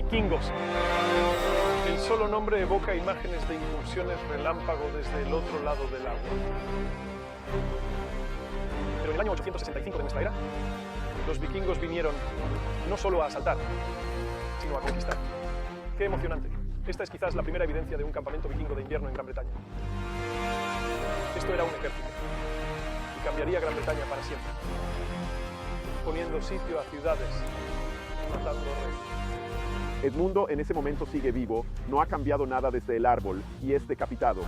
vikingos. El solo nombre evoca imágenes de incursiones relámpago desde el otro lado del agua. Pero en el año 865 de nuestra era, los vikingos vinieron no solo a asaltar, sino a conquistar. ¡Qué emocionante! Esta es quizás la primera evidencia de un campamento vikingo de invierno en Gran Bretaña. Esto era un ejército, y cambiaría Gran Bretaña para siempre, poniendo sitio a ciudades, matando reyes. Edmundo en ese momento sigue vivo, no ha cambiado nada desde el árbol y es decapitado.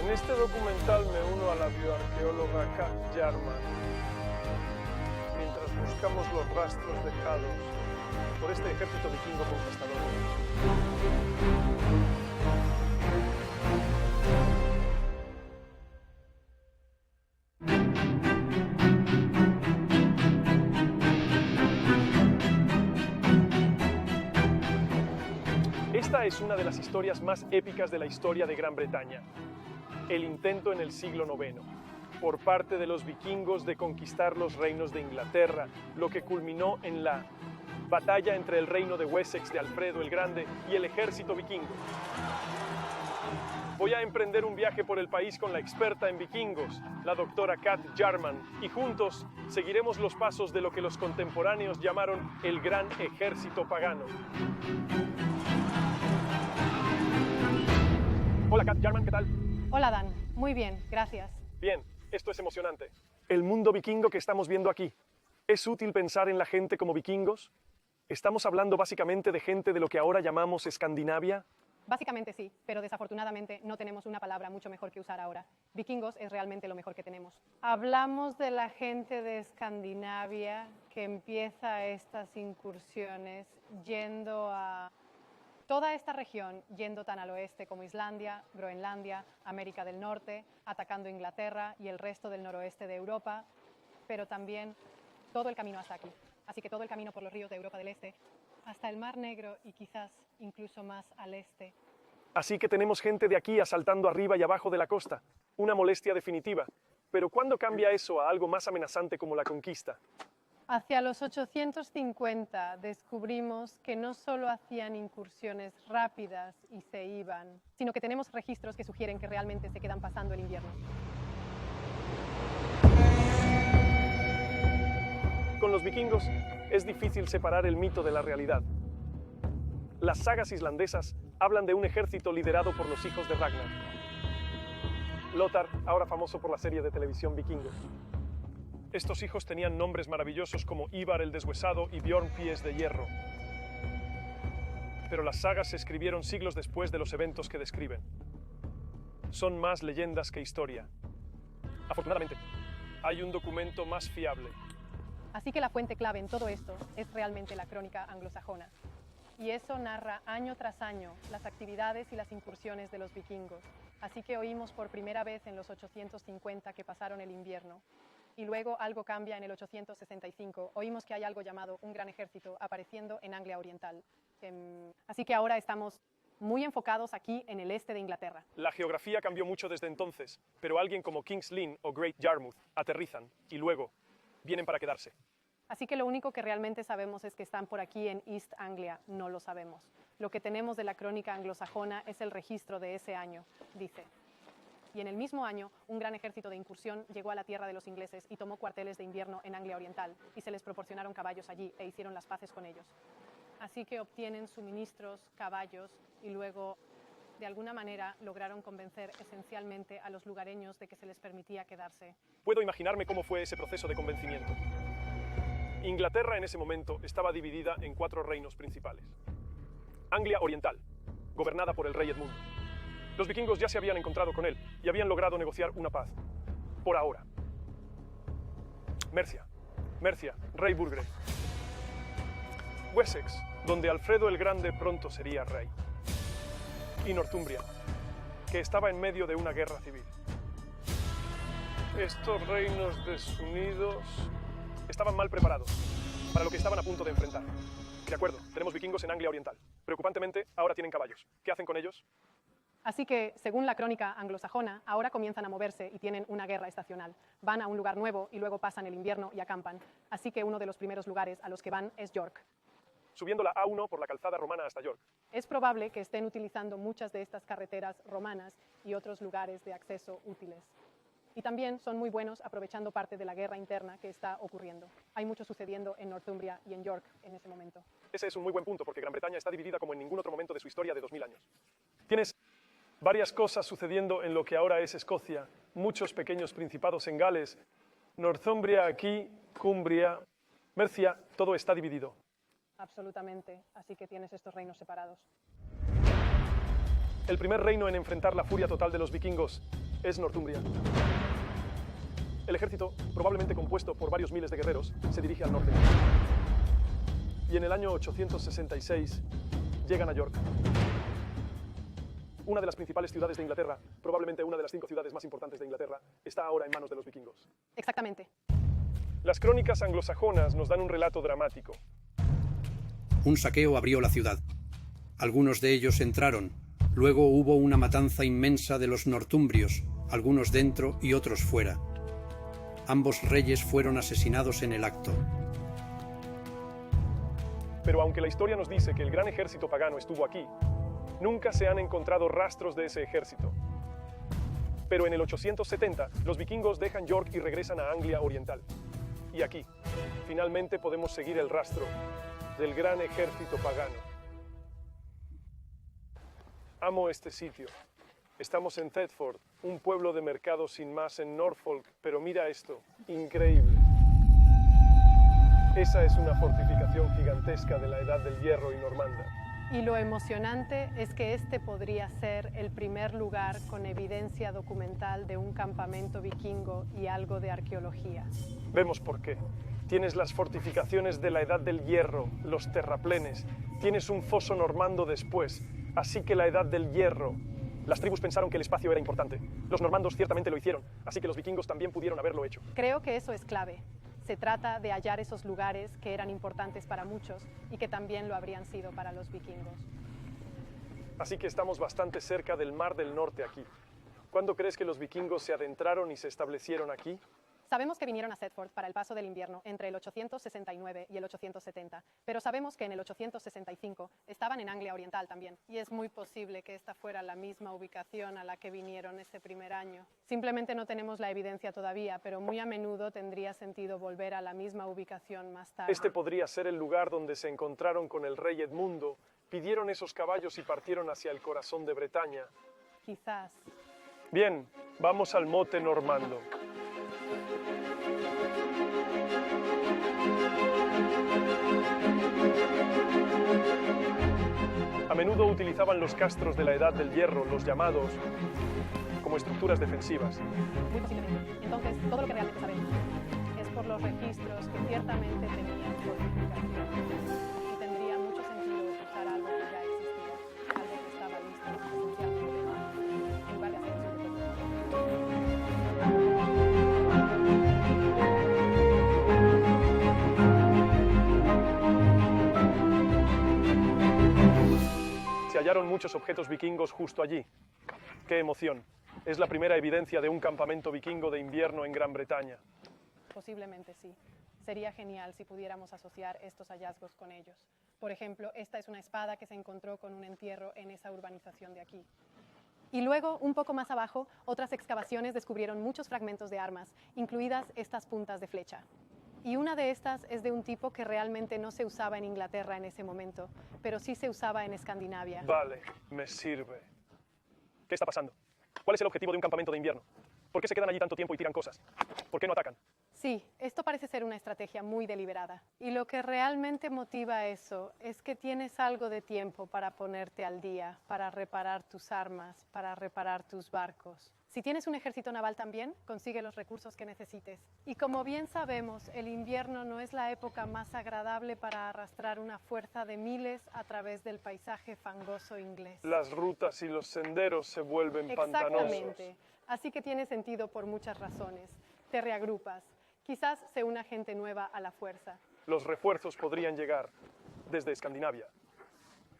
En este documental me uno a la bioarqueóloga Kat Jarman, mientras buscamos los rastros dejados por este ejército vikingo conquistador. Esta es una de las historias más épicas de la historia de Gran Bretaña. El intento en el siglo IX, por parte de los vikingos de conquistar los reinos de Inglaterra, lo que culminó en la batalla entre el reino de Wessex de Alfredo el Grande y el ejército vikingo. Voy a emprender un viaje por el país con la experta en vikingos, la doctora Kat Jarman, y juntos seguiremos los pasos de lo que los contemporáneos llamaron el Gran Ejército Pagano. Hola Kat Jarman, ¿qué tal? Hola Dan, muy bien, gracias. Bien, esto es emocionante. El mundo vikingo que estamos viendo aquí, ¿es útil pensar en la gente como vikingos? ¿Estamos hablando básicamente de gente de lo que ahora llamamos Escandinavia? Básicamente sí, pero desafortunadamente no tenemos una palabra mucho mejor que usar ahora. Vikingos es realmente lo mejor que tenemos. Hablamos de la gente de Escandinavia que empieza estas incursiones yendo a toda esta región, yendo tan al oeste como Islandia, Groenlandia, América del Norte, atacando Inglaterra y el resto del noroeste de Europa, pero también todo el camino hasta aquí. Así que todo el camino por los ríos de Europa del Este, hasta el Mar Negro y quizás incluso más al este. Así que tenemos gente de aquí asaltando arriba y abajo de la costa. Una molestia definitiva. Pero ¿cuándo cambia eso a algo más amenazante como la conquista? Hacia los 850 descubrimos que no solo hacían incursiones rápidas y se iban, sino que tenemos registros que sugieren que realmente se quedan pasando el invierno. Con los vikingos es difícil separar el mito de la realidad. Las sagas islandesas hablan de un ejército liderado por los hijos de Ragnar. Lothar, ahora famoso por la serie de televisión Vikingos. Estos hijos tenían nombres maravillosos como Ivar el Deshuesado y Bjorn Pies de Hierro. Pero las sagas se escribieron siglos después de los eventos que describen. Son más leyendas que historia. Afortunadamente, hay un documento más fiable. Así que la fuente clave en todo esto es realmente la crónica anglosajona. Y eso narra año tras año las actividades y las incursiones de los vikingos. Así que oímos por primera vez en los 850 que pasaron el invierno. Y luego algo cambia en el 865. Oímos que hay algo llamado un gran ejército apareciendo en Anglia Oriental. Así que ahora estamos muy enfocados aquí en el este de Inglaterra. La geografía cambió mucho desde entonces, pero alguien como King's Lynn o Great Yarmouth aterrizan y luego vienen para quedarse. Así que lo único que realmente sabemos es que están por aquí en East Anglia, no lo sabemos. Lo que tenemos de la crónica anglosajona es el registro de ese año, dice. Y en el mismo año, un gran ejército de incursión llegó a la tierra de los ingleses y tomó cuarteles de invierno en Anglia Oriental, y se les proporcionaron caballos allí e hicieron las paces con ellos. Así que obtienen suministros, caballos, y luego, de alguna manera, lograron convencer esencialmente a los lugareños de que se les permitía quedarse. Puedo imaginarme cómo fue ese proceso de convencimiento. Inglaterra en ese momento estaba dividida en 4 reinos principales. Anglia Oriental, gobernada por el rey Edmundo. Los vikingos ya se habían encontrado con él y habían logrado negociar una paz. Por ahora. Mercia, rey Burgred. Wessex, donde Alfredo el Grande pronto sería rey. Y Northumbria, que estaba en medio de una guerra civil. Estos reinos desunidos estaban mal preparados para lo que estaban a punto de enfrentar. De acuerdo, tenemos vikingos en Anglia Oriental. Preocupantemente, ahora tienen caballos. ¿Qué hacen con ellos? Así que, según la crónica anglosajona, ahora comienzan a moverse y tienen una guerra estacional. Van a un lugar nuevo y luego pasan el invierno y acampan. Así que uno de los primeros lugares a los que van es York. subiendo la A1 por la calzada romana hasta York. Es probable que estén utilizando muchas de estas carreteras romanas y otros lugares de acceso útiles. Y también son muy buenos aprovechando parte de la guerra interna que está ocurriendo. Hay mucho sucediendo en Northumbria y en York en ese momento. Ese es un muy buen punto, porque Gran Bretaña está dividida como en ningún otro momento de su historia de 2000 años. Tienes varias cosas sucediendo en lo que ahora es Escocia, muchos pequeños principados en Gales, Northumbria aquí, Cumbria, Mercia, todo está dividido. Absolutamente, así que tienes estos reinos separados. El primer reino en enfrentar la furia total de los vikingos es Northumbria. El ejército, probablemente compuesto por varios miles de guerreros, se dirige al norte. Y en el año 866 llegan a York. Una de las principales ciudades de Inglaterra, probablemente una de las 5 ciudades más importantes de Inglaterra, está ahora en manos de los vikingos. Exactamente. Las crónicas anglosajonas nos dan un relato dramático. Un saqueo abrió la ciudad. Algunos de ellos entraron. Luego hubo una matanza inmensa de los nortumbrios, algunos dentro y otros fuera. Ambos reyes fueron asesinados en el acto. Pero aunque la historia nos dice que el gran ejército pagano estuvo aquí, nunca se han encontrado rastros de ese ejército. Pero en el 870, los vikingos dejan York y regresan a Anglia Oriental. Y aquí, finalmente podemos seguir el rastro del gran ejército pagano. Amo este sitio. Estamos en Thetford, un pueblo de mercado sin más en Norfolk, pero mira esto, increíble. Esa es una fortificación gigantesca de la Edad del Hierro y normanda. Y lo emocionante es que este podría ser el primer lugar con evidencia documental de un campamento vikingo y algo de arqueología. Vemos por qué. Tienes las fortificaciones de la Edad del Hierro, los terraplenes, tienes un foso normando después, así que la Edad del Hierro. Las tribus pensaron que el espacio era importante. Los normandos ciertamente lo hicieron, así que los vikingos también pudieron haberlo hecho. Creo que eso es clave. Se trata de hallar esos lugares que eran importantes para muchos y que también lo habrían sido para los vikingos. Así que estamos bastante cerca del Mar del Norte aquí. ¿Cuándo crees que los vikingos se adentraron y se establecieron aquí? Sabemos que vinieron a Thetford para el paso del invierno entre el 869 y el 870, pero sabemos que en el 865 estaban en Anglia Oriental también. Y es muy posible que esta fuera la misma ubicación a la que vinieron ese primer año. Simplemente no tenemos la evidencia todavía, pero muy a menudo tendría sentido volver a la misma ubicación más tarde. Este podría ser el lugar donde se encontraron con el rey Edmundo, pidieron esos caballos y partieron hacia el corazón de Bretaña. Quizás. Bien, vamos al mote normando. A menudo utilizaban los castros de la Edad del Hierro, los llamados, como estructuras defensivas. Muy posiblemente. Entonces, todo lo que realmente sabemos es por los registros que ciertamente tenían fortificaciones. Y tendría mucho sentido usar algo que ya existía, algo que estaba listo esencialmente, en lugar de hacer eso de Se hallaron muchos objetos vikingos justo allí. ¡Qué emoción! Es la primera evidencia de un campamento vikingo de invierno en Gran Bretaña. Posiblemente sí. Sería genial si pudiéramos asociar estos hallazgos con ellos. Por ejemplo, esta es una espada que se encontró con un entierro en esa urbanización de aquí. Y luego, un poco más abajo, otras excavaciones descubrieron muchos fragmentos de armas, incluidas estas puntas de flecha. Y una de estas es de un tipo que realmente no se usaba en Inglaterra en ese momento, pero sí se usaba en Escandinavia. Vale, me sirve. ¿Qué está pasando? ¿Cuál es el objetivo de un campamento de invierno? ¿Por qué se quedan allí tanto tiempo y tiran cosas? ¿Por qué no atacan? Sí, esto parece ser una estrategia muy deliberada. Y lo que realmente motiva eso es que tienes algo de tiempo para ponerte al día, para reparar tus armas, para reparar tus barcos. Si tienes un ejército naval también, consigue los recursos que necesites. Y como bien sabemos, el invierno no es la época más agradable para arrastrar una fuerza de miles a través del paisaje fangoso inglés. Las rutas y los senderos se vuelven pantanosos. Exactamente. Así que tiene sentido por muchas razones. Te reagrupas. Quizás se una gente nueva a la fuerza. Los refuerzos podrían llegar desde Escandinavia.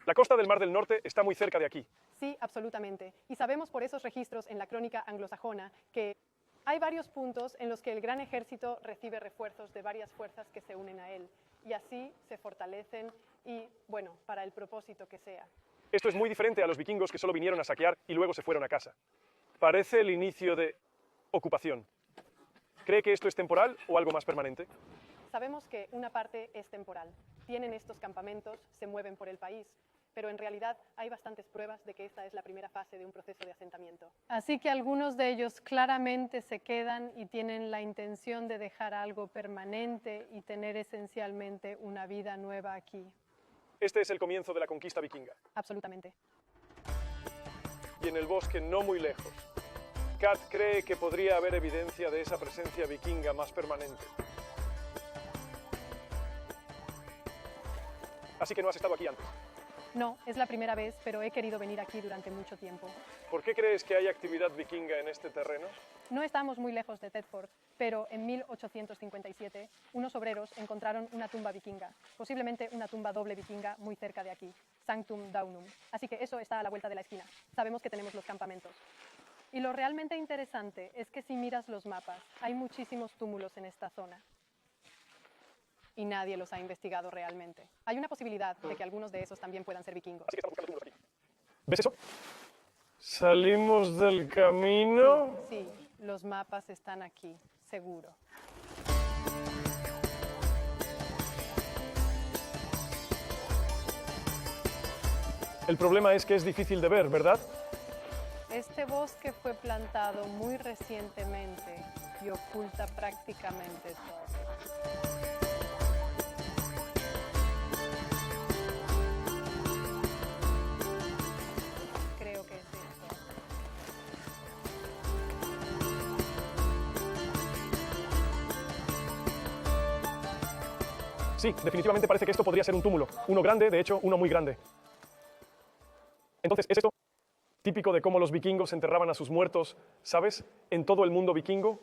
La costa del Mar del Norte está muy cerca de aquí. Sí, absolutamente. Y sabemos por esos registros en la crónica anglosajona que Hay varios puntos en los que el gran ejército recibe refuerzos de varias fuerzas que se unen a él, y así se fortalecen y, bueno, para el propósito que sea. Esto es muy diferente a los vikingos que solo vinieron a saquear y luego se fueron a casa. Parece el inicio de ocupación. ¿Cree que esto es temporal o algo más permanente? Sabemos que una parte es temporal. Tienen estos campamentos, se mueven por el país, pero en realidad hay bastantes pruebas de que esta es la primera fase de un proceso de asentamiento. Así que algunos de ellos claramente se quedan y tienen la intención de dejar algo permanente y tener esencialmente una vida nueva aquí. Este es el comienzo de la conquista vikinga. Absolutamente. Y en el bosque no muy lejos, Kat cree que podría haber evidencia de esa presencia vikinga más permanente. Así que no has estado aquí antes. No, es la primera vez, pero he querido venir aquí durante mucho tiempo. ¿Por qué crees que hay actividad vikinga en este terreno? No estamos muy lejos de Thetford, pero en 1857 unos obreros encontraron una tumba vikinga, posiblemente una tumba doble vikinga muy cerca de aquí, Sanctum Daunum. Así que eso está a la vuelta de la esquina. Sabemos que tenemos los campamentos. Y lo realmente interesante es que si miras los mapas, hay muchísimos túmulos en esta zona. Y nadie los ha investigado realmente. Hay una posibilidad de que algunos de esos también puedan ser vikingos. Así que estamos buscando túmulos aquí. ¿Ves eso? ¿Salimos del camino? Sí, los mapas están aquí, seguro. El problema es que es difícil de ver, ¿verdad? Este bosque fue plantado muy recientemente y oculta prácticamente todo. Creo que es esto. Sí, definitivamente parece que esto podría ser un túmulo. Uno grande, de hecho, uno muy grande. Entonces, ¿es esto típico de cómo los vikingos enterraban a sus muertos, sabes, en todo el mundo vikingo?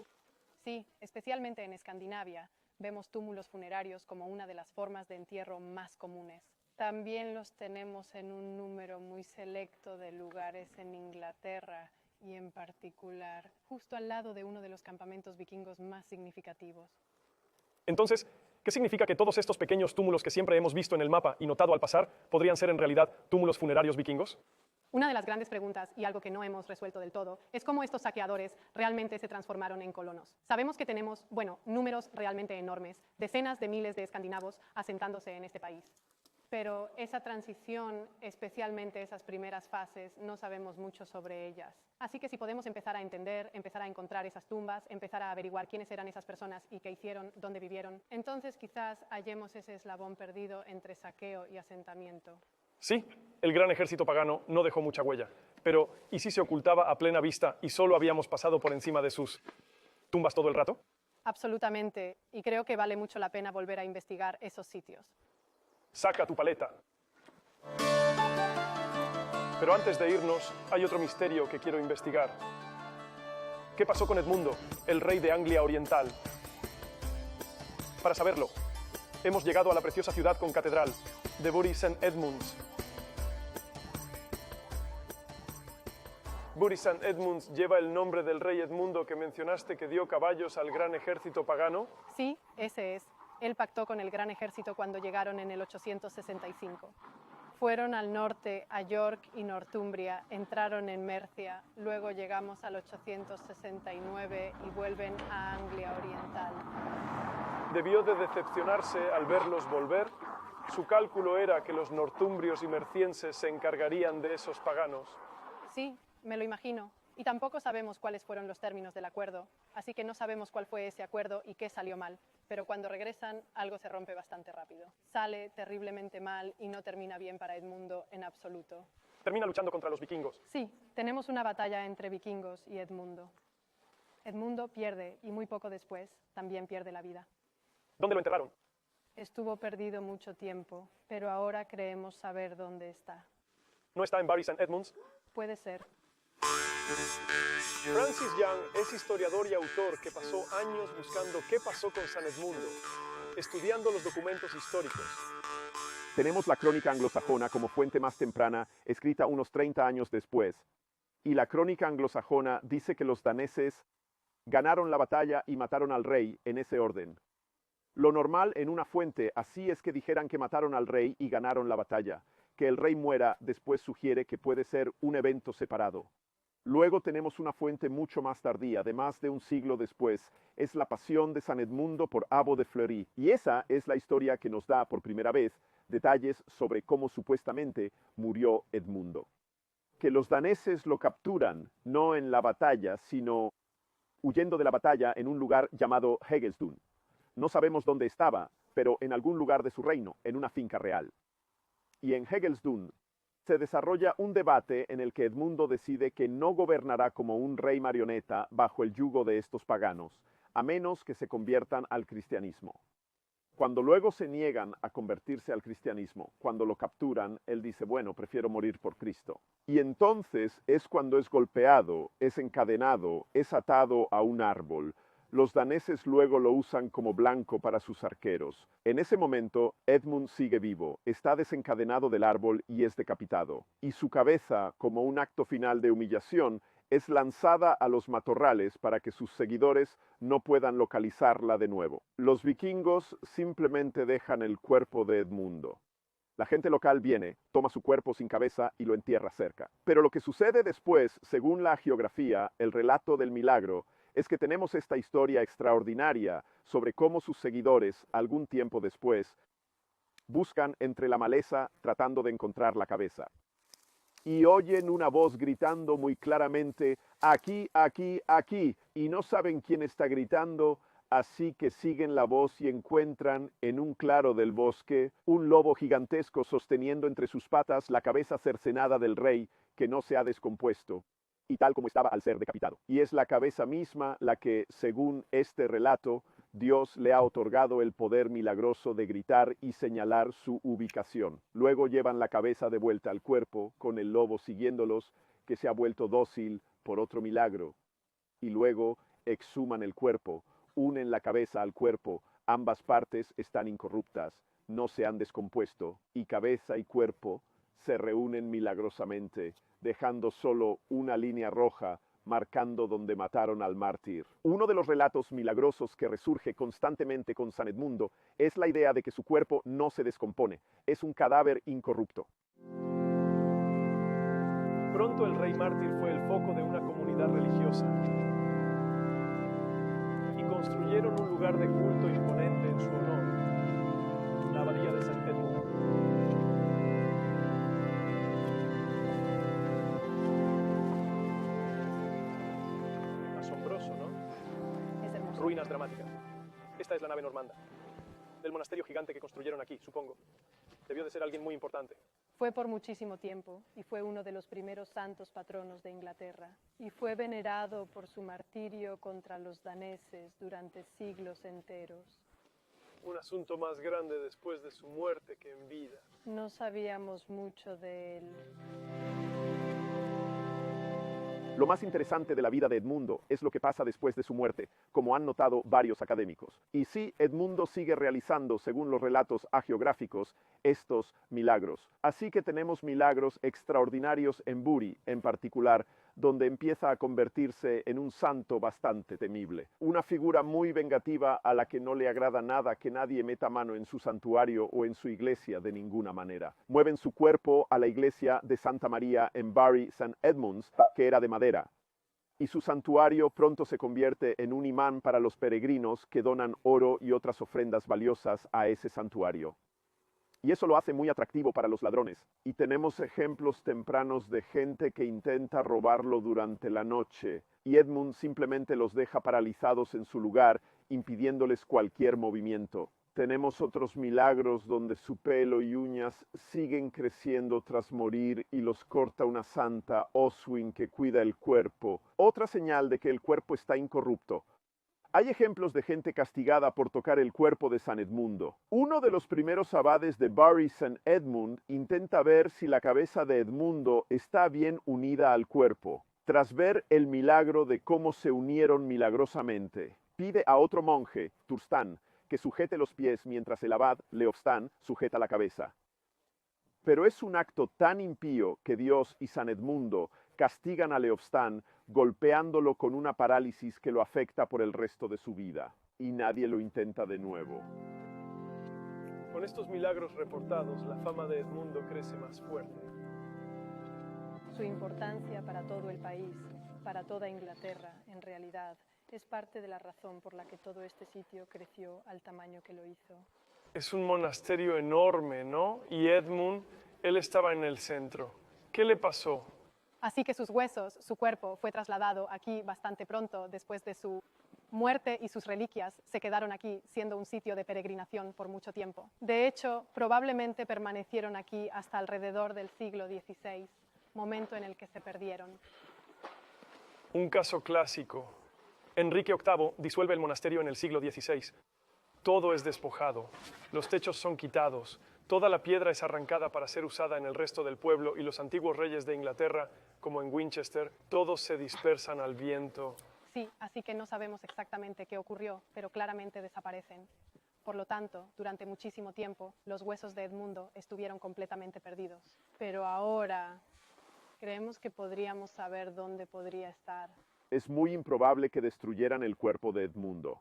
Sí, especialmente en Escandinavia, vemos túmulos funerarios como una de las formas de entierro más comunes. También los tenemos en un número muy selecto de lugares en Inglaterra y en particular justo al lado de uno de los campamentos vikingos más significativos. Entonces, ¿qué significa que todos estos pequeños túmulos que siempre hemos visto en el mapa y notado al pasar podrían ser en realidad túmulos funerarios vikingos? Una de las grandes preguntas, y algo que no hemos resuelto del todo, es cómo estos saqueadores realmente se transformaron en colonos. Sabemos que tenemos, números realmente enormes, decenas de miles de escandinavos asentándose en este país. Pero esa transición, especialmente esas primeras fases, no sabemos mucho sobre ellas. Así que si podemos empezar a entender, empezar a encontrar esas tumbas, empezar a averiguar quiénes eran esas personas y qué hicieron, dónde vivieron, entonces quizás hallemos ese eslabón perdido entre saqueo y asentamiento. Sí, el gran ejército pagano no dejó mucha huella, pero ¿y si se ocultaba a plena vista y solo habíamos pasado por encima de sus tumbas todo el rato? Absolutamente, y creo que vale mucho la pena volver a investigar esos sitios. Saca tu paleta. Pero antes de irnos, hay otro misterio que quiero investigar. ¿Qué pasó con Edmundo, el rey de Anglia Oriental? Para saberlo, hemos llegado a la preciosa ciudad con catedral de Bury St. Edmunds. Bury St. Edmunds lleva el nombre del rey Edmundo que mencionaste que dio caballos al gran ejército pagano. Sí, ese es. Él pactó con el gran ejército cuando llegaron en el 865. Fueron al norte, a York y Northumbria, entraron en Mercia, luego llegamos al 869 y vuelven a Anglia Oriental. Debió de decepcionarse al verlos volver. Su cálculo era que los nortumbrios y mercienses se encargarían de esos paganos. Sí, me lo imagino. Y tampoco sabemos cuáles fueron los términos del acuerdo, así que no sabemos cuál fue ese acuerdo y qué salió mal. Pero cuando regresan, algo se rompe bastante rápido. Sale terriblemente mal y no termina bien para Edmundo en absoluto. Termina luchando contra los vikingos. Sí, tenemos una batalla entre vikingos y Edmundo. Edmundo pierde y muy poco después también pierde la vida. ¿Dónde lo enterraron? Estuvo perdido mucho tiempo, pero ahora creemos saber dónde está. ¿No está en Bury St. Edmunds? Puede ser. Francis Young es historiador y autor que pasó años buscando qué pasó con San Edmundo, estudiando los documentos históricos. Tenemos la crónica anglosajona como fuente más temprana, escrita unos 30 años después. Y la crónica anglosajona dice que los daneses Ganaron la batalla y mataron al rey en ese orden. Lo normal en una fuente así es que dijeran que mataron al rey y ganaron la batalla. Que el rey muera después sugiere que puede ser un evento separado. Luego tenemos una fuente mucho más tardía, de más de un siglo después. Es la pasión de San Edmundo por Abo de Fleury. Y esa es la historia que nos da por primera vez detalles sobre cómo supuestamente murió Edmundo. Que los daneses lo capturan, no en la batalla, sino huyendo de la batalla en un lugar llamado Hegelsdun. No sabemos dónde estaba, pero en algún lugar de su reino, en una finca real. Y en Hegelsdun se desarrolla un debate en el que Edmundo decide que no gobernará como un rey marioneta bajo el yugo de estos paganos, a menos que se conviertan al cristianismo. Cuando luego se niegan a convertirse al cristianismo, cuando lo capturan, él dice, bueno, prefiero morir por Cristo. Y entonces es cuando es golpeado, es encadenado, es atado a un árbol. Los daneses luego lo usan como blanco para sus arqueros. En ese momento, Edmund sigue vivo, está desencadenado del árbol y es decapitado. Y su cabeza, como un acto final de humillación, es lanzada a los matorrales para que sus seguidores no puedan localizarla de nuevo. Los vikingos simplemente dejan el cuerpo de Edmundo. La gente local viene, toma su cuerpo sin cabeza y lo entierra cerca. Pero lo que sucede después, según la hagiografía, el relato del milagro, es que tenemos esta historia extraordinaria sobre cómo sus seguidores, algún tiempo después, buscan entre la maleza tratando de encontrar la cabeza. Y oyen una voz gritando muy claramente, aquí, aquí, aquí, y no saben quién está gritando, así que siguen la voz y encuentran en un claro del bosque un lobo gigantesco sosteniendo entre sus patas la cabeza cercenada del rey que no se ha descompuesto, y tal como estaba al ser decapitado. Y es la cabeza misma la que, según este relato, Dios le ha otorgado el poder milagroso de gritar y señalar su ubicación. Luego llevan la cabeza de vuelta al cuerpo, con el lobo siguiéndolos, que se ha vuelto dócil por otro milagro. Y luego exhuman el cuerpo, unen la cabeza al cuerpo, ambas partes están incorruptas, no se han descompuesto, y cabeza y cuerpo se reúnen milagrosamente, dejando solo una línea roja marcando donde mataron al mártir. Uno de los relatos milagrosos que resurge constantemente con San Edmundo es la idea de que su cuerpo no se descompone, es un cadáver incorrupto. Pronto el rey mártir fue el foco de una comunidad religiosa y construyeron un lugar de culto imponente en su honor, la abadía de San Edmundo. Asombroso, ¿no? Es hermoso. Ruinas dramáticas. Esta es la nave normanda, del monasterio gigante que construyeron aquí, supongo. Debió de ser alguien muy importante. Fue por muchísimo tiempo y fue uno de los primeros santos patronos de Inglaterra y fue venerado por su martirio contra los daneses durante siglos enteros. Un asunto más grande después de su muerte que en vida. No sabíamos mucho de él. Lo más interesante de la vida de Edmundo es lo que pasa después de su muerte, como han notado varios académicos. Y sí, Edmundo sigue realizando, según los relatos hagiográficos, estos milagros. Así que tenemos milagros extraordinarios en Buri, en particular, donde empieza a convertirse en un santo bastante temible. Una figura muy vengativa a la que no le agrada nada que nadie meta mano en su santuario o en su iglesia de ninguna manera. Mueven su cuerpo a la iglesia de Santa María en Bury St. Edmunds, que era de madera. Y su santuario pronto se convierte en un imán para los peregrinos que donan oro y otras ofrendas valiosas a ese santuario. Y eso lo hace muy atractivo para los ladrones. Y tenemos ejemplos tempranos de gente que intenta robarlo durante la noche. Y Edmund simplemente los deja paralizados en su lugar, impidiéndoles cualquier movimiento. Tenemos otros milagros donde su pelo y uñas siguen creciendo tras morir y los corta una santa Oswin que cuida el cuerpo. Otra señal de que el cuerpo está incorrupto. Hay ejemplos de gente castigada por tocar el cuerpo de San Edmundo. Uno de los primeros abades de Bury St. Edmund intenta ver si la cabeza de Edmundo está bien unida al cuerpo. Tras ver el milagro de cómo se unieron milagrosamente, pide a otro monje, Turstan, que sujete los pies mientras el abad, Leofstan, sujeta la cabeza. Pero es un acto tan impío que Dios y San Edmundo, Castigan a Leofstan golpeándolo con una parálisis que lo afecta por el resto de su vida. Y nadie lo intenta de nuevo. Con estos milagros reportados, la fama de Edmundo crece más fuerte. Su importancia para todo el país, para toda Inglaterra, en realidad, es parte de la razón por la que todo este sitio creció al tamaño que lo hizo. Es un monasterio enorme, ¿no? Y Edmund, él estaba en el centro. ¿Qué le pasó? Así que sus huesos, su cuerpo, fue trasladado aquí bastante pronto después de su muerte y sus reliquias se quedaron aquí, siendo un sitio de peregrinación por mucho tiempo. De hecho, probablemente permanecieron aquí hasta alrededor del siglo XVI, momento en el que se perdieron. Un caso clásico. Enrique VIII disuelve el monasterio en el siglo XVI. Todo es despojado, los techos son quitados, toda la piedra es arrancada para ser usada en el resto del pueblo y los antiguos reyes de Inglaterra, como en Winchester, todos se dispersan al viento. Sí, así que no sabemos exactamente qué ocurrió, pero claramente desaparecen. Por lo tanto, durante muchísimo tiempo, los huesos de Edmundo estuvieron completamente perdidos. Pero ahora, creemos que podríamos saber dónde podría estar. Es muy improbable que destruyeran el cuerpo de Edmundo.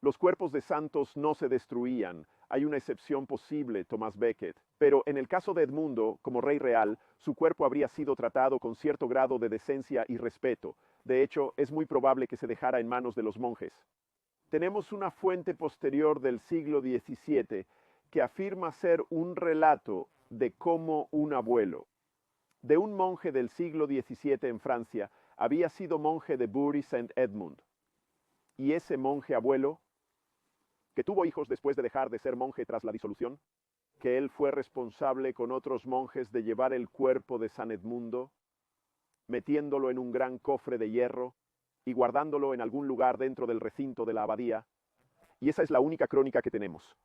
Los cuerpos de santos no se destruían. Hay una excepción posible, Thomas Becket. Pero en el caso de Edmundo, como rey real, su cuerpo habría sido tratado con cierto grado de decencia y respeto. De hecho, es muy probable que se dejara en manos de los monjes. Tenemos una fuente posterior del siglo XVII que afirma ser un relato de cómo un abuelo de un monje del siglo XVII en Francia había sido monje de Bury St. Edmund. Y ese monje abuelo, que tuvo hijos después de dejar de ser monje tras la disolución, que él fue responsable con otros monjes de llevar el cuerpo de San Edmundo, metiéndolo en un gran cofre de hierro y guardándolo en algún lugar dentro del recinto de la abadía. Y esa es la única crónica que tenemos.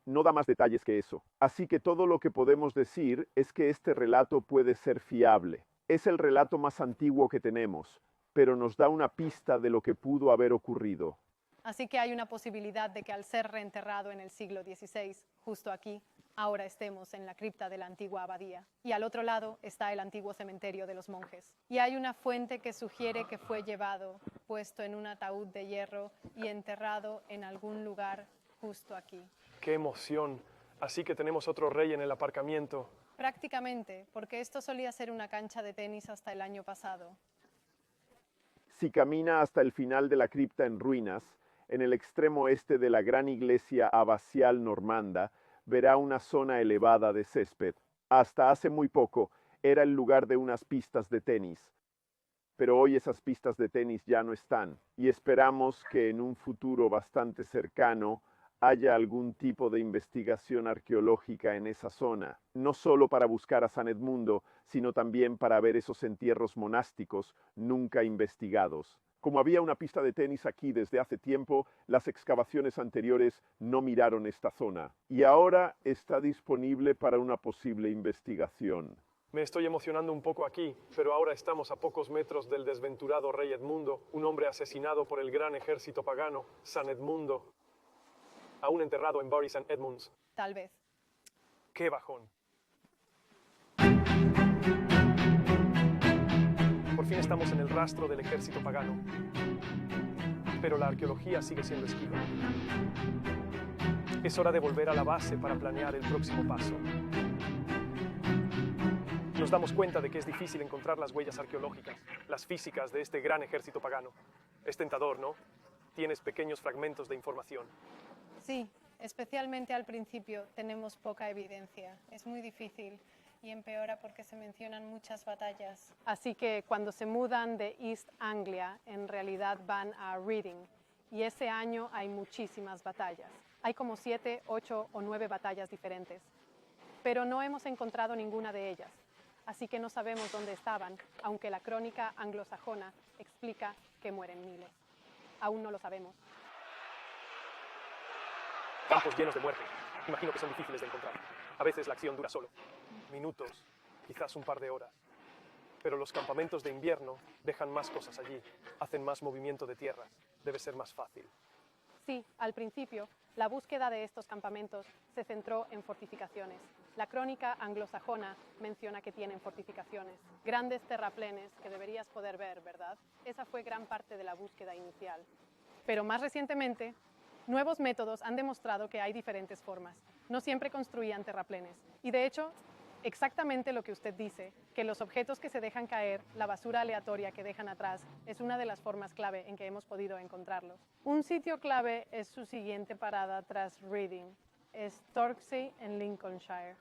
No da más detalles que eso. Así que todo lo que podemos decir es que este relato puede ser fiable. Es el relato más antiguo que tenemos, pero nos da una pista de lo que pudo haber ocurrido. Así que hay una posibilidad de que al ser reenterrado en el siglo XVI, justo aquí, ahora estemos en la cripta de la antigua abadía. Y al otro lado está el antiguo cementerio de los monjes. Y hay una fuente que sugiere que fue llevado, puesto en un ataúd de hierro y enterrado en algún lugar justo aquí. ¡Qué emoción! Así que tenemos otro rey en el aparcamiento. Prácticamente, porque esto solía ser una cancha de tenis hasta el año pasado. Si camina hasta el final de la cripta en ruinas, en el extremo este de la gran iglesia abacial normanda, verá una zona elevada de césped. Hasta hace muy poco era el lugar de unas pistas de tenis. Pero hoy esas pistas de tenis ya no están, y esperamos que en un futuro bastante cercano haya algún tipo de investigación arqueológica en esa zona, no solo para buscar a San Edmundo, sino también para ver esos entierros monásticos nunca investigados. Como había una pista de tenis aquí desde hace tiempo, las excavaciones anteriores no miraron esta zona, y ahora está disponible para una posible investigación. Me estoy emocionando un poco aquí, pero ahora estamos a pocos metros del desventurado rey Edmundo, un hombre asesinado por el gran ejército pagano, San Edmundo, aún enterrado en Bury St. Edmunds. Tal vez. ¡Qué bajón! Por fin estamos en el rastro del ejército pagano. Pero la arqueología sigue siendo esquiva. Es hora de volver a la base para planear el próximo paso. Nos damos cuenta de que es difícil encontrar las huellas arqueológicas, las físicas de este gran ejército pagano. Es tentador, ¿no? Tienes pequeños fragmentos de información. Sí, especialmente al principio tenemos poca evidencia. Es muy difícil y empeora porque se mencionan muchas batallas. Así que cuando se mudan de East Anglia, en realidad van a Reading. Y ese año hay muchísimas batallas. Hay como 7, 8 o 9 batallas diferentes. Pero no hemos encontrado ninguna de ellas. Así que no sabemos dónde estaban, aunque la crónica anglosajona explica que mueren miles. Aún no lo sabemos. Campos llenos de muerte. Imagino que son difíciles de encontrar. A veces la acción dura solo minutos, quizás un par de horas. Pero los campamentos de invierno dejan más cosas allí, hacen más movimiento de tierras. Debe ser más fácil. Sí, al principio, la búsqueda de estos campamentos se centró en fortificaciones. La crónica anglosajona menciona que tienen fortificaciones, grandes terraplenes que deberías poder ver, ¿verdad? Esa fue gran parte de la búsqueda inicial. Pero más recientemente, nuevos métodos han demostrado que hay diferentes formas. No siempre construían terraplenes. Y de hecho, exactamente lo que usted dice, que los objetos que se dejan caer, la basura aleatoria que dejan atrás, es una de las formas clave en que hemos podido encontrarlos. Un sitio clave es su siguiente parada tras Reading. Es Torksey en Lincolnshire.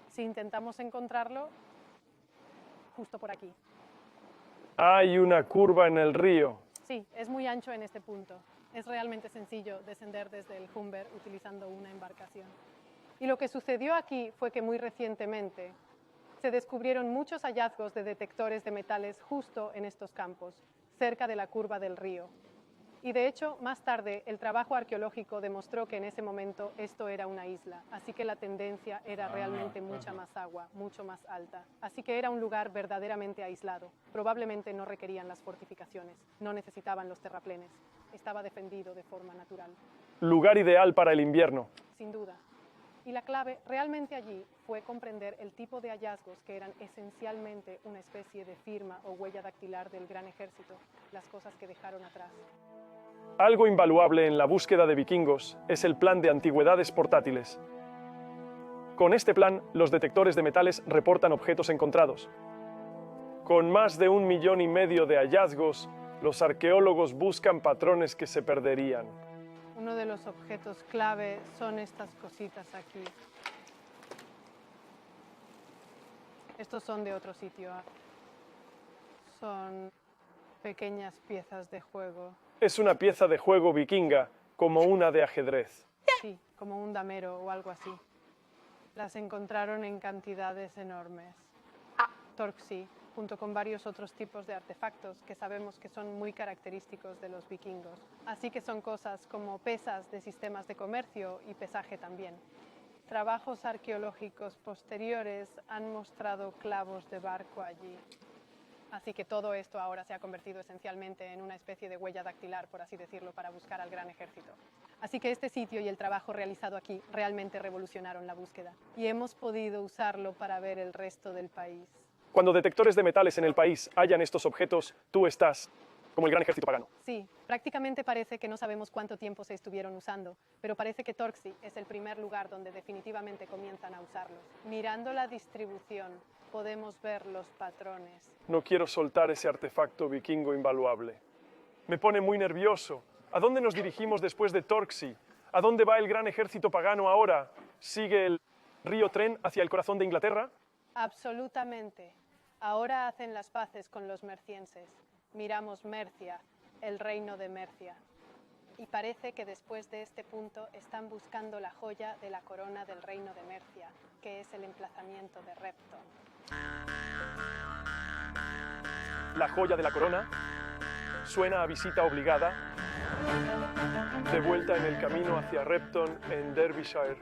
Si intentamos encontrarlo, justo por aquí. Hay una curva en el río. Sí, es muy ancho en este punto. Es realmente sencillo descender desde el Humber utilizando una embarcación. Y lo que sucedió aquí fue que muy recientemente se descubrieron muchos hallazgos de detectores de metales justo en estos campos, cerca de la curva del río. Y de hecho, más tarde, el trabajo arqueológico demostró que en ese momento esto era una isla, así que la tendencia era realmente mucha más agua, mucho más alta. Así que era un lugar verdaderamente aislado. Probablemente no requerían las fortificaciones, no necesitaban los terraplenes. Estaba defendido de forma natural. Lugar ideal para el invierno. Sin duda. Y la clave realmente allí fue comprender el tipo de hallazgos que eran esencialmente una especie de firma o huella dactilar del gran ejército, las cosas que dejaron atrás. Algo invaluable en la búsqueda de vikingos es el plan de antigüedades portátiles. Con este plan, los detectores de metales reportan objetos encontrados. Con más de 1,5 millones de hallazgos, los arqueólogos buscan patrones que se perderían. Uno de los objetos clave son estas cositas aquí. Estos son de otro sitio. Son pequeñas piezas de juego. Es una pieza de juego vikinga, como una de ajedrez. Sí, como un damero o algo así. Las encontraron en cantidades enormes. Torksey, junto con varios otros tipos de artefactos que sabemos que son muy característicos de los vikingos. Así que son cosas como pesas de sistemas de comercio y pesaje también. Trabajos arqueológicos posteriores han mostrado clavos de barco allí. Así que todo esto ahora se ha convertido esencialmente en una especie de huella dactilar, por así decirlo, para buscar al gran ejército. Así que este sitio y el trabajo realizado aquí realmente revolucionaron la búsqueda. Y hemos podido usarlo para ver el resto del país. Cuando detectores de metales en el país hallan estos objetos, tú estás como el gran ejército pagano. Sí, prácticamente parece que no sabemos cuánto tiempo se estuvieron usando, pero parece que Torksey es el primer lugar donde definitivamente comienzan a usarlos. Mirando la distribución, podemos ver los patrones. No quiero soltar ese artefacto vikingo invaluable. Me pone muy nervioso. ¿A dónde nos dirigimos después de Torksey? ¿A dónde va el gran ejército pagano ahora? ¿Sigue el río Tren hacia el corazón de Inglaterra? Absolutamente. Ahora hacen las paces con los mercienses. Miramos Mercia, el reino de Mercia. Y parece que después de este punto están buscando la joya de la corona del reino de Mercia, que es el emplazamiento de Repton. La joya de la corona suena a visita obligada. De vuelta en el camino hacia Repton, en Derbyshire.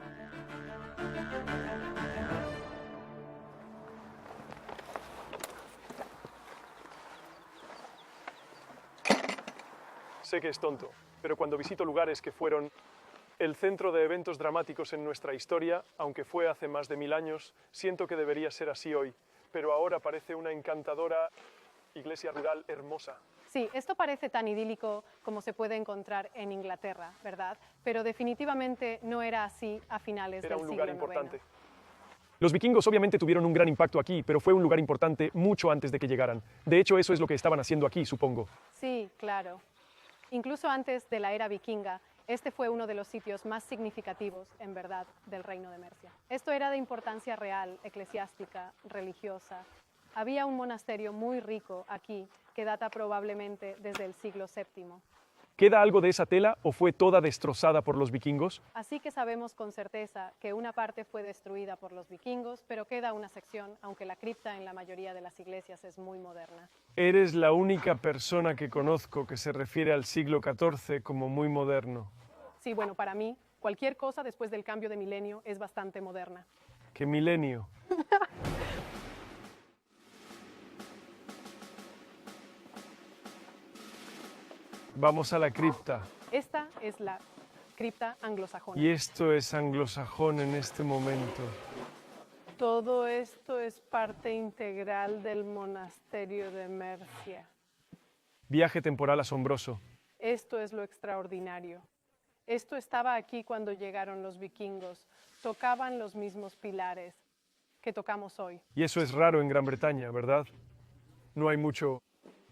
Sé que es tonto, pero cuando visito lugares que fueron el centro de eventos dramáticos en nuestra historia, aunque fue hace más de 1000 años, siento que debería ser así hoy, pero ahora parece una encantadora iglesia rural hermosa. Sí, esto parece tan idílico como se puede encontrar en Inglaterra, ¿verdad? Pero definitivamente no era así a finales del siglo IX. Era un lugar importante. Los vikingos obviamente tuvieron un gran impacto aquí, pero fue un lugar importante mucho antes de que llegaran. De hecho, eso es lo que estaban haciendo aquí, supongo. Sí, claro. Incluso antes de la era vikinga, este fue uno de los sitios más significativos, en verdad, del reino de Mercia. Esto era de importancia real, eclesiástica, religiosa. Había un monasterio muy rico aquí, que data probablemente desde el siglo VII. ¿Queda algo de esa tela o fue toda destrozada por los vikingos? Así que sabemos con certeza que una parte fue destruida por los vikingos, pero queda una sección, aunque la cripta en la mayoría de las iglesias es muy moderna. Eres la única persona que conozco que se refiere al siglo XIV como muy moderno. Sí, bueno, para mí, cualquier cosa después del cambio de milenio es bastante moderna. ¿Qué milenio? Vamos a la cripta. Esta es la cripta anglosajona. Y esto es anglosajón en este momento. Todo esto es parte integral del monasterio de Mercia. Viaje temporal asombroso. Esto es lo extraordinario. Esto estaba aquí cuando llegaron los vikingos. Tocaban los mismos pilares que tocamos hoy. Y eso es raro en Gran Bretaña, ¿verdad? No hay mucho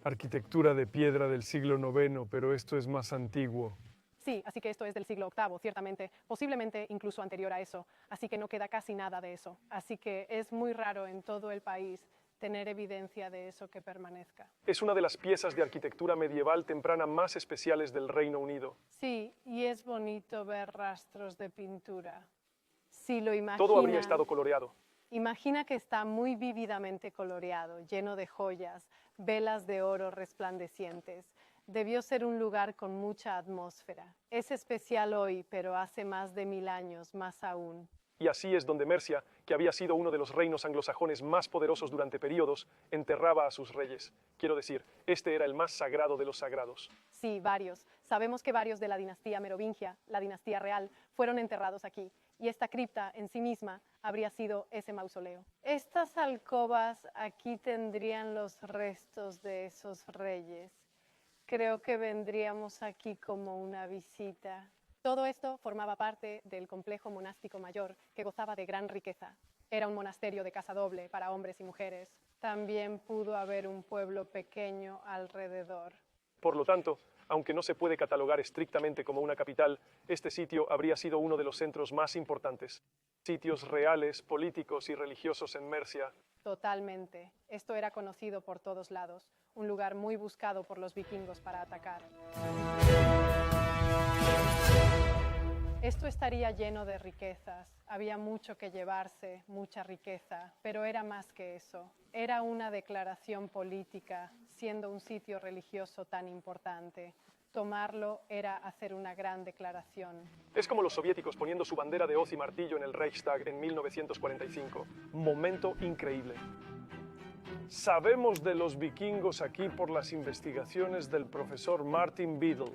arquitectura de piedra del siglo IX, pero esto es más antiguo. Sí, así que esto es del siglo VIII, ciertamente, posiblemente incluso anterior a eso, así que no queda casi nada de eso. Así que es muy raro en todo el país tener evidencia de eso que permanezca. Es una de las piezas de arquitectura medieval temprana más especiales del Reino Unido. Sí, y es bonito ver rastros de pintura. Si lo imaginan, Todo habría estado coloreado. imagina que está muy vívidamente coloreado, lleno de joyas, velas de oro resplandecientes. Debió ser un lugar con mucha atmósfera. Es especial hoy, pero hace más de 1000 años, más aún. Y así es donde Mercia, que había sido uno de los reinos anglosajones más poderosos durante periodos, enterraba a sus reyes. Quiero decir, este era el más sagrado de los sagrados. Sí, varios. Sabemos que varios de la dinastía merovingia, la dinastía real, fueron enterrados aquí. Y esta cripta en sí misma habría sido ese mausoleo. Estas alcobas aquí tendrían los restos de esos reyes. Creo que vendríamos aquí como una visita. Todo esto formaba parte del complejo monástico mayor que gozaba de gran riqueza. Era un monasterio de casa doble para hombres y mujeres. También pudo haber un pueblo pequeño alrededor. Por lo tanto, aunque no se puede catalogar estrictamente como una capital, este sitio habría sido uno de los centros más importantes. Sitios reales, políticos y religiosos en Mercia. Totalmente. Esto era conocido por todos lados, un lugar muy buscado por los vikingos para atacar. Esto estaría lleno de riquezas. Había mucho que llevarse, mucha riqueza, pero era más que eso. Era una declaración política, siendo un sitio religioso tan importante. Tomarlo era hacer una gran declaración. Es como los soviéticos poniendo su bandera de hoz y martillo en el Reichstag en 1945. Momento increíble. Sabemos de los vikingos aquí por las investigaciones del profesor Martin Biddle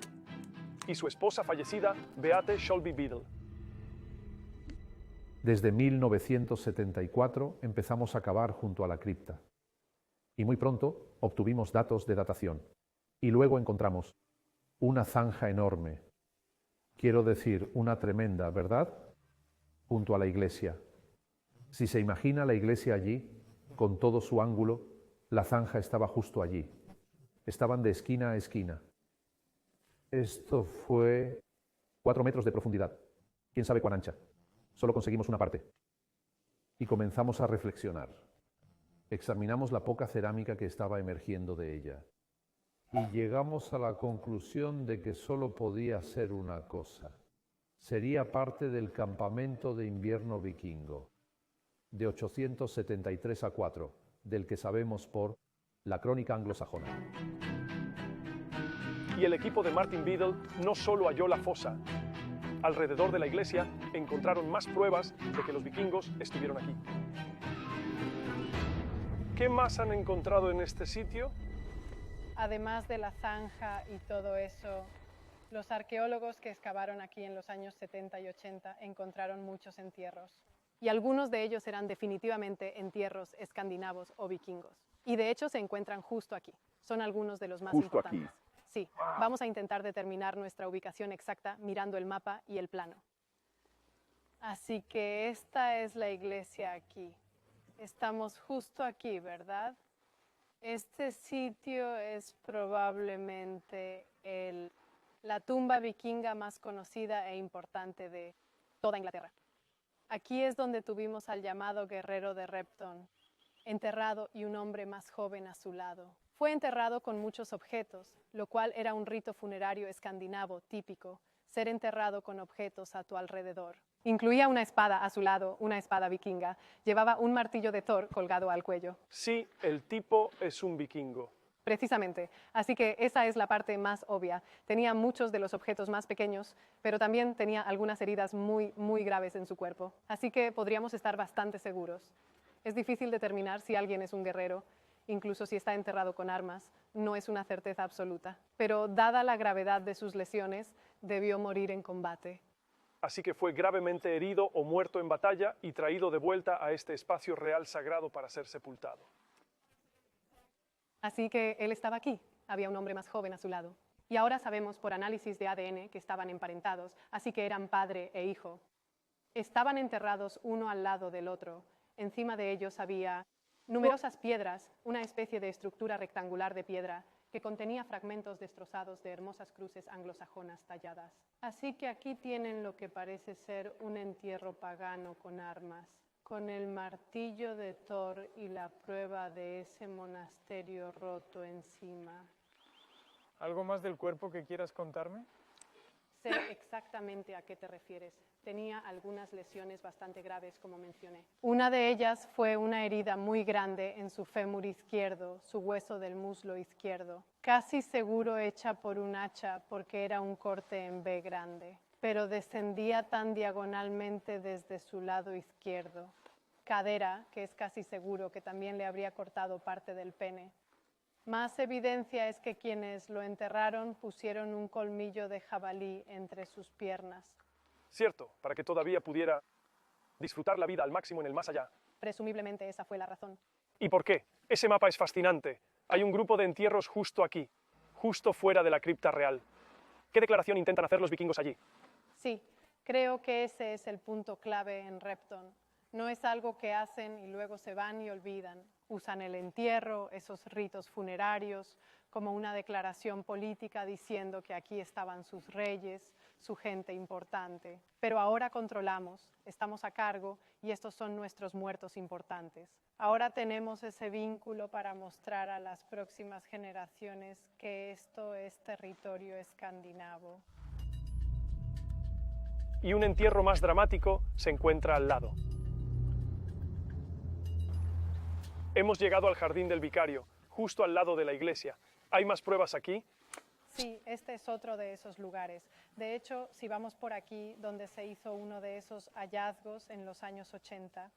y su esposa fallecida, Beate Scholby Biddle. Desde 1974 empezamos a cavar junto a la cripta y muy pronto obtuvimos datos de datación y luego encontramos una zanja enorme, quiero decir, una tremenda, ¿verdad? Junto a la iglesia. Si se imagina la iglesia allí, con todo su ángulo, la zanja estaba justo allí. Estaban de esquina a esquina. Esto fue 4 metros de profundidad. ¿Quién sabe cuán ancha? Solo conseguimos una parte. Y comenzamos a reflexionar. Examinamos la poca cerámica que estaba emergiendo de ella. Y llegamos a la conclusión de que solo podía ser una cosa. Sería parte del campamento de invierno vikingo, de 873 a 4, del que sabemos por la crónica anglosajona. Y el equipo de Martin Biddle no solo halló la fosa. Alrededor de la iglesia encontraron más pruebas de que los vikingos estuvieron aquí. ¿Qué más han encontrado en este sitio? Además de la zanja y todo eso, los arqueólogos que excavaron aquí en los años 70 y 80 encontraron muchos entierros. Y algunos de ellos eran definitivamente entierros escandinavos o vikingos. Y de hecho se encuentran justo aquí. Son algunos de los más Justo importantes. aquí. Sí, vamos a intentar determinar nuestra ubicación exacta mirando el mapa y el plano. Así que esta es la iglesia aquí. Estamos justo aquí, ¿verdad? Este sitio es probablemente la tumba vikinga más conocida e importante de toda Inglaterra. Aquí es donde tuvimos al llamado guerrero de Repton, enterrado y un hombre más joven a su lado. Fue enterrado con muchos objetos, lo cual era un rito funerario escandinavo típico, ser enterrado con objetos a tu alrededor. Incluía una espada a su lado, una espada vikinga. Llevaba un martillo de Thor colgado al cuello. Sí, el tipo es un vikingo. Precisamente. Así que esa es la parte más obvia. Tenía muchos de los objetos más pequeños, pero también tenía algunas heridas muy, muy graves en su cuerpo. Así que podríamos estar bastante seguros. Es difícil determinar si alguien es un guerrero. Incluso si está enterrado con armas, no es una certeza absoluta. Pero dada la gravedad de sus lesiones, debió morir en combate. Así que fue gravemente herido o muerto en batalla y traído de vuelta a este espacio real sagrado para ser sepultado. Así que él estaba aquí. Había un hombre más joven a su lado. Y ahora sabemos por análisis de ADN que estaban emparentados, así que eran padre e hijo. Estaban enterrados uno al lado del otro. Encima de ellos había numerosas piedras, una especie de estructura rectangular de piedra que contenía fragmentos destrozados de hermosas cruces anglosajonas talladas. Así que aquí tienen lo que parece ser un entierro pagano con armas, con el martillo de Thor y la prueba de ese monasterio roto encima. ¿Algo más del cuerpo que quieras contarme? Sé exactamente a qué te refieres. Tenía algunas lesiones bastante graves, como mencioné. Una de ellas fue una herida muy grande en su fémur izquierdo, su hueso del muslo izquierdo. Casi seguro hecha por un hacha porque era un corte en B grande, pero descendía tan diagonalmente desde su lado izquierdo. Cadera, que es casi seguro que también le habría cortado parte del pene. Más evidencia es que quienes lo enterraron pusieron un colmillo de jabalí entre sus piernas. Cierto, para que todavía pudiera disfrutar la vida al máximo en el más allá. Presumiblemente esa fue la razón. ¿Y por qué? Ese mapa es fascinante. Hay un grupo de entierros justo aquí, justo fuera de la cripta real. ¿Qué declaración intentan hacer los vikingos allí? Sí, creo que ese es el punto clave en Repton. No es algo que hacen y luego se van y olvidan. Usan el entierro, esos ritos funerarios, como una declaración política diciendo que aquí estaban sus reyes, su gente importante. Pero ahora controlamos, estamos a cargo y estos son nuestros muertos importantes. Ahora tenemos ese vínculo para mostrar a las próximas generaciones que esto es territorio escandinavo. Y un entierro más dramático se encuentra al lado. Hemos llegado al jardín del vicario, justo al lado de la iglesia. ¿Hay más pruebas aquí? Sí, este es otro de esos lugares. De hecho, si vamos por aquí, donde se hizo uno de esos hallazgos en los años 80,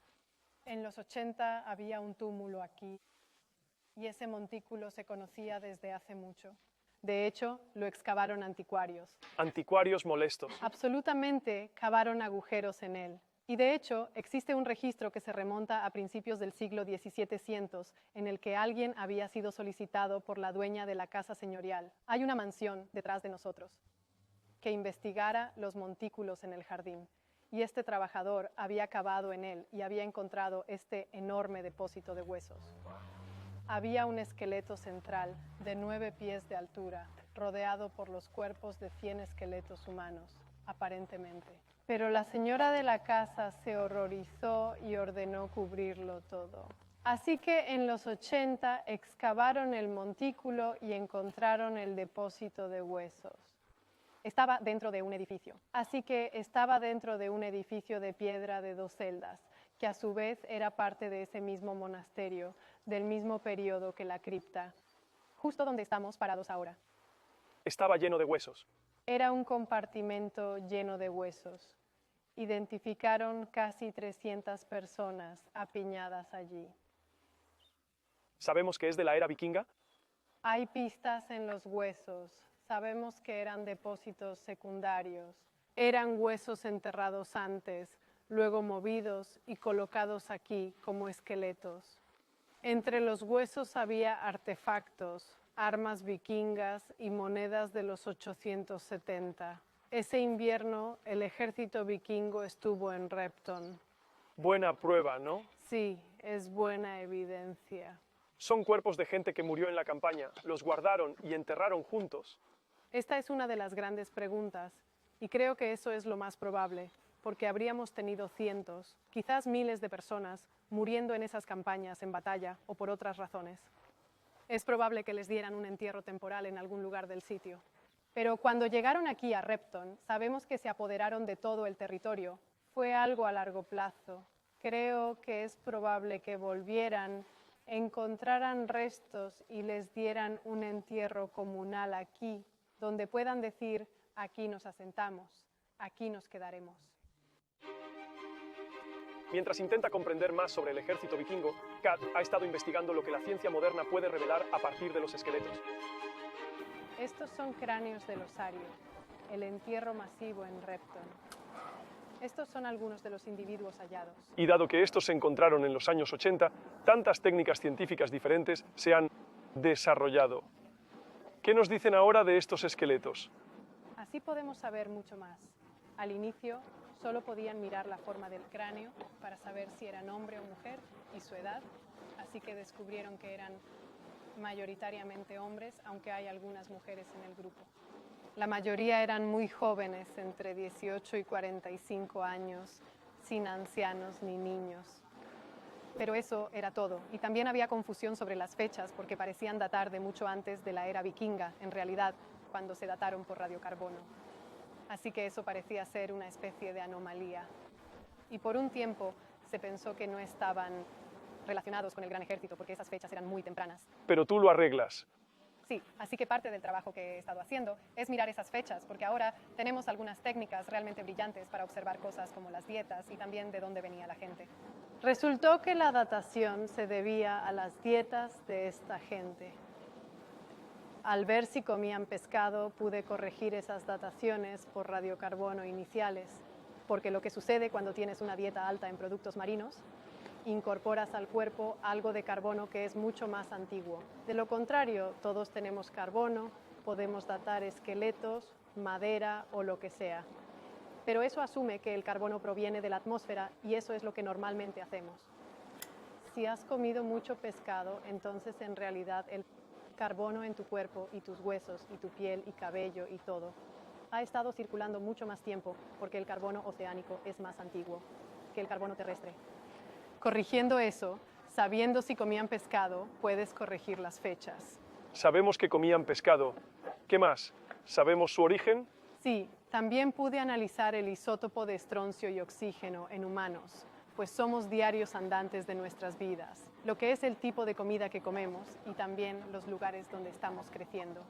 en los 80 había un túmulo aquí y ese montículo se conocía desde hace mucho. De hecho, lo excavaron anticuarios. Anticuarios molestos. Absolutamente cavaron agujeros en él. Y de hecho, existe un registro que se remonta a principios del siglo XVII en el que alguien había sido solicitado por la dueña de la casa señorial. Hay una mansión detrás de nosotros que investigara los montículos en el jardín. Y este trabajador había cavado en él y había encontrado este enorme depósito de huesos. Había un esqueleto central de 9 pies de altura, rodeado por los cuerpos de 100 esqueletos humanos, aparentemente. Pero la señora de la casa se horrorizó y ordenó cubrirlo todo. Así que en los 80 excavaron el montículo y encontraron el depósito de huesos. Estaba dentro de un edificio. Así que estaba dentro de un edificio de piedra de 2 celdas, que a su vez era parte de ese mismo monasterio, del mismo periodo que la cripta, justo donde estamos parados ahora. Estaba lleno de huesos. Era un compartimento lleno de huesos. Identificaron casi 300 personas apiñadas allí. ¿Sabemos que es de la era vikinga? Hay pistas en los huesos. Sabemos que eran depósitos secundarios. Eran huesos enterrados antes, luego movidos y colocados aquí como esqueletos. Entre los huesos había artefactos, armas vikingas y monedas de los 870. Ese invierno, el ejército vikingo estuvo en Repton. Buena prueba, ¿no? Sí, es buena evidencia. Son cuerpos de gente que murió en la campaña, los guardaron y enterraron juntos. Esta es una de las grandes preguntas, y creo que eso es lo más probable, porque habríamos tenido cientos, quizás miles de personas muriendo en esas campañas en batalla o por otras razones. Es probable que les dieran un entierro temporal en algún lugar del sitio. Pero cuando llegaron aquí a Repton, sabemos que se apoderaron de todo el territorio. Fue algo a largo plazo. Creo que es probable que volvieran, encontraran restos y les dieran un entierro comunal aquí, donde puedan decir, aquí nos asentamos, aquí nos quedaremos. Mientras intenta comprender más sobre el ejército vikingo, Kat ha estado investigando lo que la ciencia moderna puede revelar a partir de los esqueletos. Estos son cráneos del osario, el entierro masivo en Repton. Estos son algunos de los individuos hallados. Y dado que estos se encontraron en los años 80, tantas técnicas científicas diferentes se han desarrollado. ¿Qué nos dicen ahora de estos esqueletos? Así podemos saber mucho más. Al inicio, solo podían mirar la forma del cráneo para saber si eran hombre o mujer y su edad, así que descubrieron que eran mayoritariamente hombres, aunque hay algunas mujeres en el grupo. La mayoría eran muy jóvenes, entre 18 y 45 años, sin ancianos ni niños. Pero eso era todo. Y también había confusión sobre las fechas, porque parecían datar de mucho antes de la era vikinga, en realidad, cuando se dataron por radiocarbono. Así que eso parecía ser una especie de anomalía. Y por un tiempo se pensó que no estaban relacionados con el Gran Ejército, porque esas fechas eran muy tempranas. Pero tú lo arreglas. Sí, así que parte del trabajo que he estado haciendo es mirar esas fechas, porque ahora tenemos algunas técnicas realmente brillantes para observar cosas como las dietas y también de dónde venía la gente. Resultó que la datación se debía a las dietas de esta gente. Al ver si comían pescado, pude corregir esas dataciones por radiocarbono iniciales, porque lo que sucede cuando tienes una dieta alta en productos marinos, incorporas al cuerpo algo de carbono que es mucho más antiguo. De lo contrario, todos tenemos carbono, podemos datar esqueletos, madera o lo que sea. Pero eso asume que el carbono proviene de la atmósfera y eso es lo que normalmente hacemos. Si has comido mucho pescado, entonces en realidad el carbono en tu cuerpo y tus huesos y tu piel y cabello y todo ha estado circulando mucho más tiempo porque el carbono oceánico es más antiguo que el carbono terrestre. Corrigiendo eso, sabiendo si comían pescado, puedes corregir las fechas. Sabemos que comían pescado. ¿Qué más? ¿Sabemos su origen? Sí, también pude analizar el isótopo de estroncio y oxígeno en humanos, pues somos diarios andantes de nuestras vidas, lo que es el tipo de comida que comemos y también los lugares donde estamos creciendo.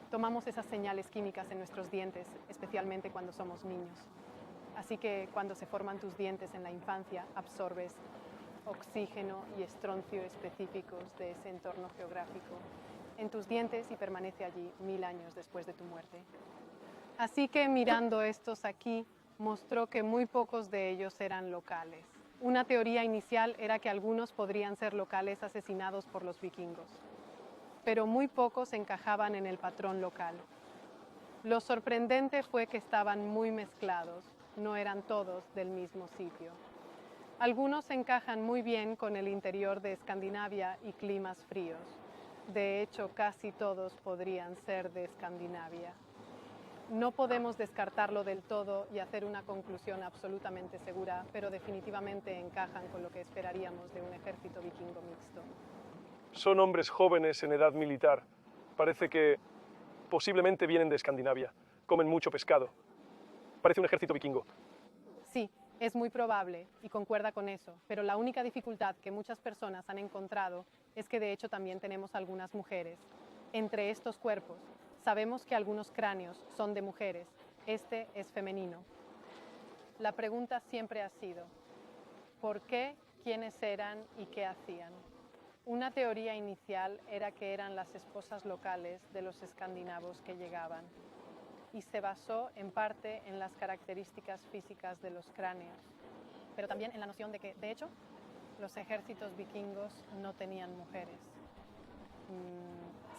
Tomamos esas señales químicas en nuestros dientes, especialmente cuando somos niños. Así que cuando se forman tus dientes en la infancia, absorbes oxígeno y estroncio específicos de ese entorno geográfico en tus dientes y permanece allí 1000 años después de tu muerte. Así que mirando estos aquí, mostró que muy pocos de ellos eran locales. Una teoría inicial era que algunos podrían ser locales asesinados por los vikingos, pero muy pocos encajaban en el patrón local. Lo sorprendente fue que estaban muy mezclados, no eran todos del mismo sitio. Algunos encajan muy bien con el interior de Escandinavia y climas fríos. De hecho, casi todos podrían ser de Escandinavia. No podemos descartarlo del todo y hacer una conclusión absolutamente segura, pero definitivamente encajan con lo que esperaríamos de un ejército vikingo mixto. Son hombres jóvenes en edad militar. Parece que posiblemente vienen de Escandinavia. Comen mucho pescado. Parece un ejército vikingo. Sí. Es muy probable y concuerda con eso, pero la única dificultad que muchas personas han encontrado es que de hecho también tenemos algunas mujeres. Entre estos cuerpos, sabemos que algunos cráneos son de mujeres, este es femenino. La pregunta siempre ha sido, ¿por qué, quiénes eran y qué hacían? Una teoría inicial era que eran las esposas locales de los escandinavos que llegaban, y se basó en parte en las características físicas de los cráneos, pero también en la noción de que, de hecho, los ejércitos vikingos no tenían mujeres.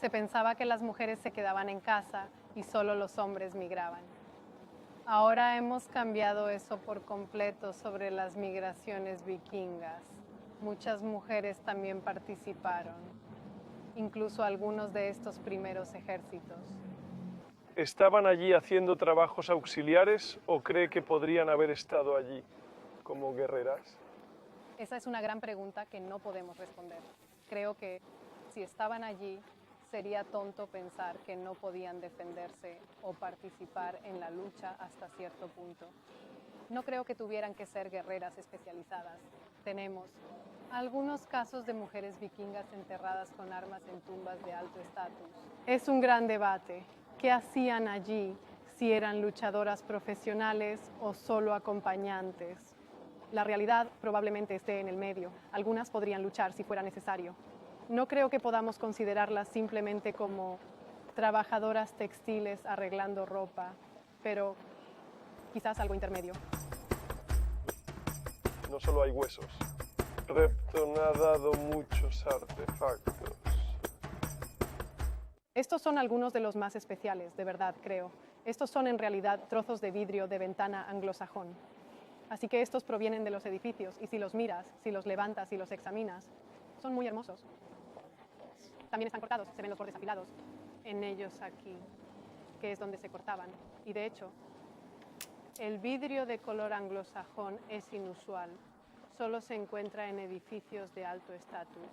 Se pensaba que las mujeres se quedaban en casa y solo los hombres migraban. Ahora hemos cambiado eso por completo sobre las migraciones vikingas. Muchas mujeres también participaron, incluso algunos de estos primeros ejércitos. ¿Estaban allí haciendo trabajos auxiliares o cree que podrían haber estado allí como guerreras? Esa es una gran pregunta que no podemos responder. Creo que si estaban allí, sería tonto pensar que no podían defenderse o participar en la lucha hasta cierto punto. No creo que tuvieran que ser guerreras especializadas. Tenemos algunos casos de mujeres vikingas enterradas con armas en tumbas de alto estatus. Es un gran debate. ¿Qué hacían allí? Si eran luchadoras profesionales o solo acompañantes. La realidad probablemente esté en el medio. Algunas podrían luchar si fuera necesario. No creo que podamos considerarlas simplemente como trabajadoras textiles arreglando ropa, pero quizás algo intermedio. No solo hay huesos. Repton ha dado muchos artefactos. Estos son algunos de los más especiales, de verdad, creo. Estos son en realidad trozos de vidrio de ventana anglosajón. Así que estos provienen de los edificios y si los miras, si los levantas y los examinas, son muy hermosos. También están cortados, se ven los bordes afilados en ellos aquí, que es donde se cortaban. Y de hecho, el vidrio de color anglosajón es inusual. Solo se encuentra en edificios de alto estatus.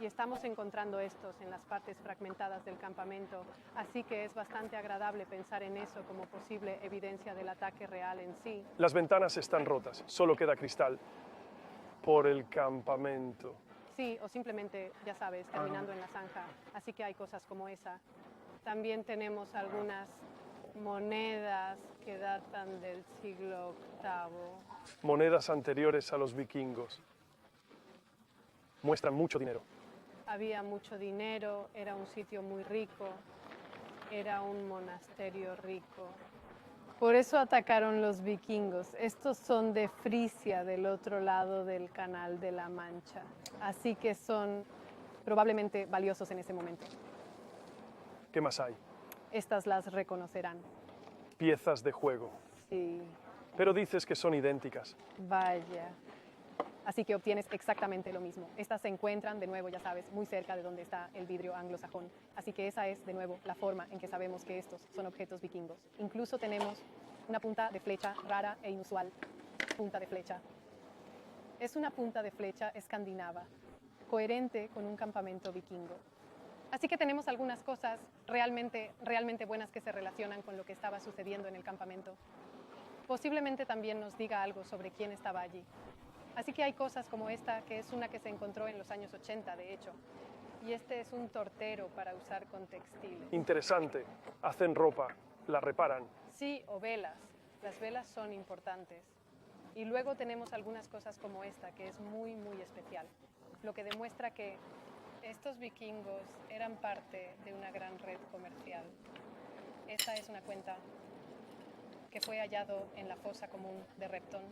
Y estamos encontrando estos en las partes fragmentadas del campamento, así que es bastante agradable pensar en eso como posible evidencia del ataque real en sí. Las ventanas están rotas, solo queda cristal por el campamento. Sí, o simplemente, ya sabes, terminando en la zanja. Así que hay cosas como esa. También tenemos algunas monedas que datan del siglo VIII. Monedas anteriores a los vikingos. Muestran mucho dinero. Había mucho dinero, era un sitio muy rico, era un monasterio rico. Por eso atacaron los vikingos. Estos son de Frisia, del otro lado del Canal de la Mancha. Así que son probablemente valiosos en ese momento. ¿Qué más hay? Estas las reconocerán. Piezas de juego. Sí, Pero dices que son idénticas. vaya. Así que obtienes exactamente lo mismo. Estas se encuentran, de nuevo, ya sabes, muy cerca de donde está el vidrio anglosajón. Así que esa es, de nuevo, la forma en que sabemos que estos son objetos vikingos. Incluso tenemos una punta de flecha rara e inusual. Punta de flecha. Es una punta de flecha escandinava, coherente con un campamento vikingo. Así que tenemos algunas cosas realmente buenas que se relacionan con lo que estaba sucediendo en el campamento. Posiblemente también nos diga algo sobre quién estaba allí. Así que hay cosas como esta, que es una que se encontró en los años 80, de hecho. Y este es un tortero para usar con textiles. Interesante. Hacen ropa, la reparan. Sí, o velas. Las velas son importantes. Y luego tenemos algunas cosas como esta, que es muy, muy especial. Lo que demuestra que estos vikingos eran parte de una gran red comercial. Esta es una cuenta que fue hallado en la fosa común de Repton,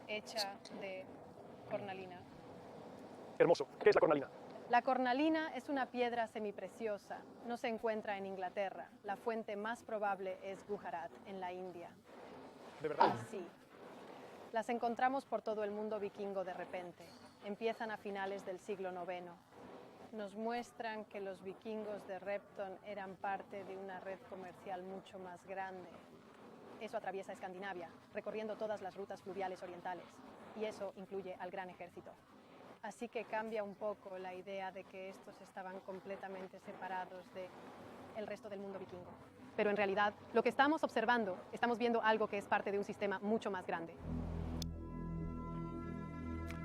hecha de cornalina. Hermoso. ¿Qué es la cornalina? La cornalina es una piedra semipreciosa. No se encuentra en Inglaterra. La fuente más probable es Gujarat, en la India. ¿De verdad? Sí. Las encontramos por todo el mundo vikingo de repente. Empiezan a finales del siglo IX. Nos muestran que los vikingos de Repton eran parte de una red comercial mucho más grande. Eso atraviesa Escandinavia, recorriendo todas las rutas fluviales orientales. Y eso incluye al gran ejército. Así que cambia un poco la idea de que estos estaban completamente separados del resto del mundo vikingo. Pero en realidad, lo que estamos observando, estamos viendo algo que es parte de un sistema mucho más grande.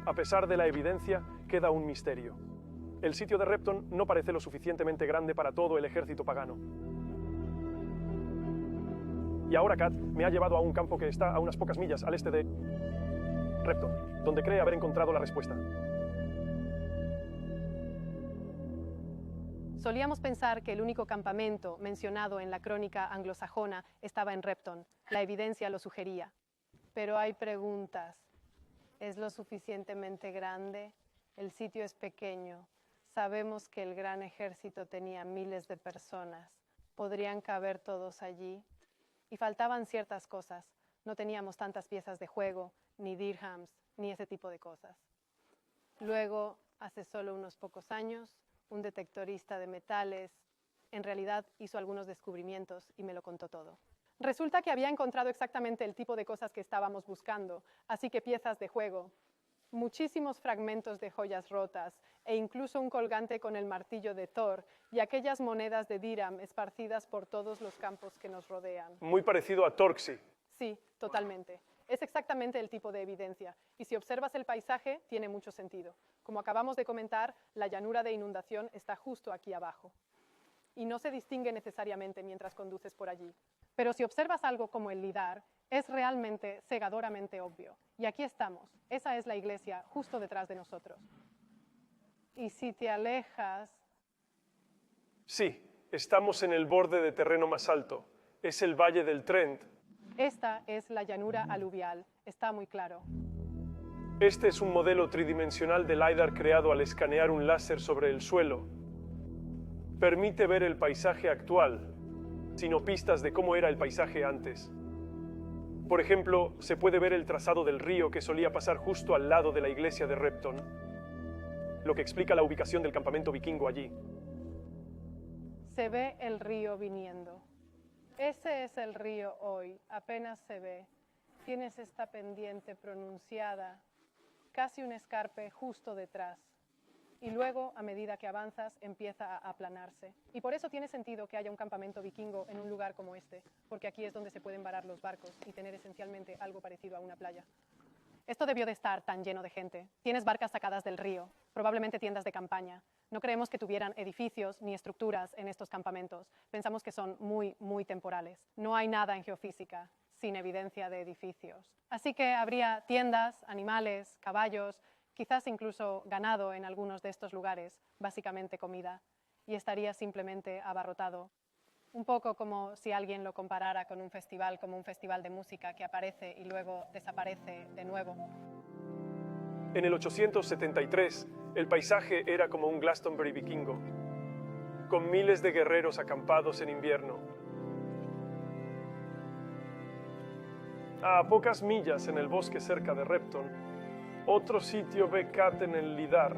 A pesar de la evidencia, queda un misterio. El sitio de Repton no parece lo suficientemente grande para todo el ejército pagano. Y ahora Kat me ha llevado a un campo que está a unas pocas millas al este de Repton, donde cree haber encontrado la respuesta. Solíamos pensar que el único campamento mencionado en la crónica anglosajona estaba en Repton. La evidencia lo sugería. Pero hay preguntas. ¿Es lo suficientemente grande? El sitio es pequeño. Sabemos que el gran ejército tenía miles de personas. ¿Podrían caber todos allí? Y faltaban ciertas cosas. No teníamos tantas piezas de juego, ni dirhams, ni ese tipo de cosas. Luego, hace solo unos pocos años, un detectorista de metales, en realidad hizo algunos descubrimientos y me lo contó todo. Resulta que había encontrado exactamente el tipo de cosas que estábamos buscando, así que piezas de juego, muchísimos fragmentos de joyas rotas e incluso un colgante con el martillo de Thor y aquellas monedas de dirham esparcidas por todos los campos que nos rodean. Muy parecido a Torxi. Sí, totalmente. Es exactamente el tipo de evidencia, y si observas el paisaje, tiene mucho sentido. Como acabamos de comentar, la llanura de inundación está justo aquí abajo, y no se distingue necesariamente mientras conduces por allí. Pero si observas algo como el lidar, Es realmente cegadoramente obvio. Y aquí estamos. Esa es la iglesia justo detrás de nosotros. Y si te alejas, Sí, estamos en el borde de terreno más alto. Es el Valle del Trent. esta es la llanura aluvial. Está muy claro. Este es un modelo tridimensional de LiDAR creado al escanear un láser sobre el suelo. Permite ver el paisaje actual, sino pistas de cómo era el paisaje antes. Por ejemplo, se puede ver el trazado del río que solía pasar justo al lado de la iglesia de Repton, lo que explica la ubicación del campamento vikingo allí. Se ve el río viniendo. Ese es el río hoy, apenas se ve. Tienes esta pendiente pronunciada, casi un escarpe justo detrás. Y luego, a medida que avanzas, empieza a aplanarse. Y por eso tiene sentido que haya un campamento vikingo en un lugar como este, porque aquí es donde se pueden varar los barcos y tener esencialmente algo parecido a una playa. Esto debió de estar tan lleno de gente. Tienes barcas sacadas del río, probablemente tiendas de campaña. No creemos que tuvieran edificios ni estructuras en estos campamentos. Pensamos que son muy, muy temporales. No hay nada en geofísica sin evidencia de edificios. Así que habría tiendas, animales, caballos, quizás incluso ganado en algunos de estos lugares, básicamente comida, y estaría simplemente abarrotado. Un poco como si alguien lo comparara con un festival, como un festival de música que aparece y luego desaparece de nuevo. En el 873, el paisaje era como un Glastonbury vikingo, con miles de guerreros acampados en invierno. A pocas millas en el bosque cerca de Repton, otro sitio ve Katten en Lidar.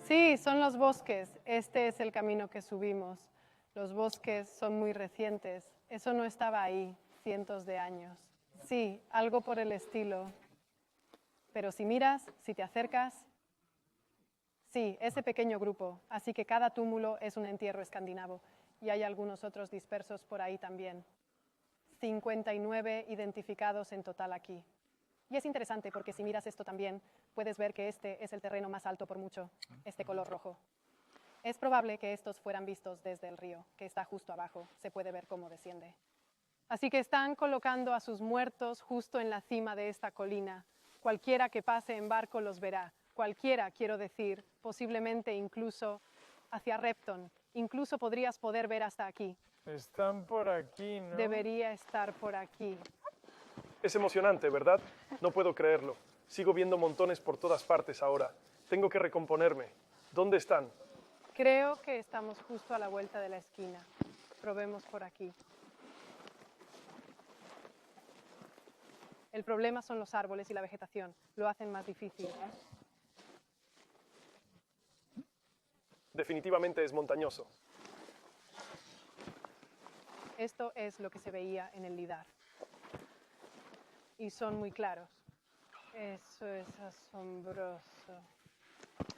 Sí, son los bosques. Este es el camino que subimos. Los bosques son muy recientes. Eso no estaba ahí cientos de años. Sí, algo por el estilo. Pero si miras, si te acercas, sí, ese pequeño grupo. Así que cada túmulo es un entierro escandinavo. Y hay algunos otros dispersos por ahí también. 59 identificados en total aquí. Y es interesante porque si miras esto también, puedes ver que este es el terreno más alto por mucho, este color rojo. Es probable que estos fueran vistos desde el río, que está justo abajo. Se puede ver cómo desciende. Así que están colocando a sus muertos justo en la cima de esta colina. Cualquiera que pase en barco los verá. Cualquiera, quiero decir, posiblemente incluso hacia Repton. Incluso podrías poder ver hasta aquí. Están por aquí, ¿no? Debería estar por aquí. Es emocionante, ¿verdad? No puedo creerlo. Sigo viendo montones por todas partes ahora. Tengo que recomponerme. ¿Dónde están? Creo que estamos justo a la vuelta de la esquina. Probemos por aquí. El problema son los árboles y la vegetación. Lo hacen más difícil. Definitivamente es montañoso. Esto es lo que se veía en el Lidar. Y son muy claros. Eso es asombroso.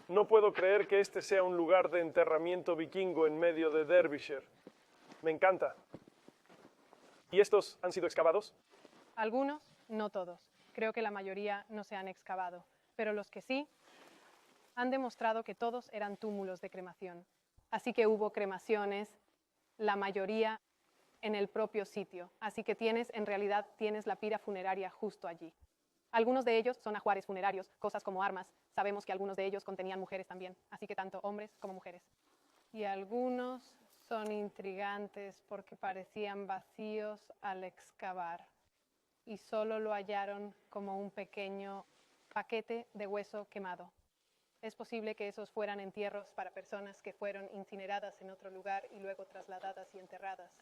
No puedo creer que este sea un lugar de enterramiento vikingo en medio de Derbyshire. Me encanta. ¿Y estos han sido excavados? Algunos, no todos. Creo que la mayoría no se han excavado. Pero los que sí, han demostrado que todos eran túmulos de cremación. Así que hubo cremaciones, la mayoría en el propio sitio. Así que en realidad tienes la pira funeraria justo allí. Algunos de ellos son ajuares funerarios, cosas como armas. Sabemos que algunos de ellos contenían mujeres también, así que tanto hombres como mujeres. Y algunos son intrigantes porque parecían vacíos al excavar. Y solo lo hallaron como un pequeño paquete de hueso quemado. Es posible que esos fueran entierros para personas que fueron incineradas en otro lugar y luego trasladadas y enterradas.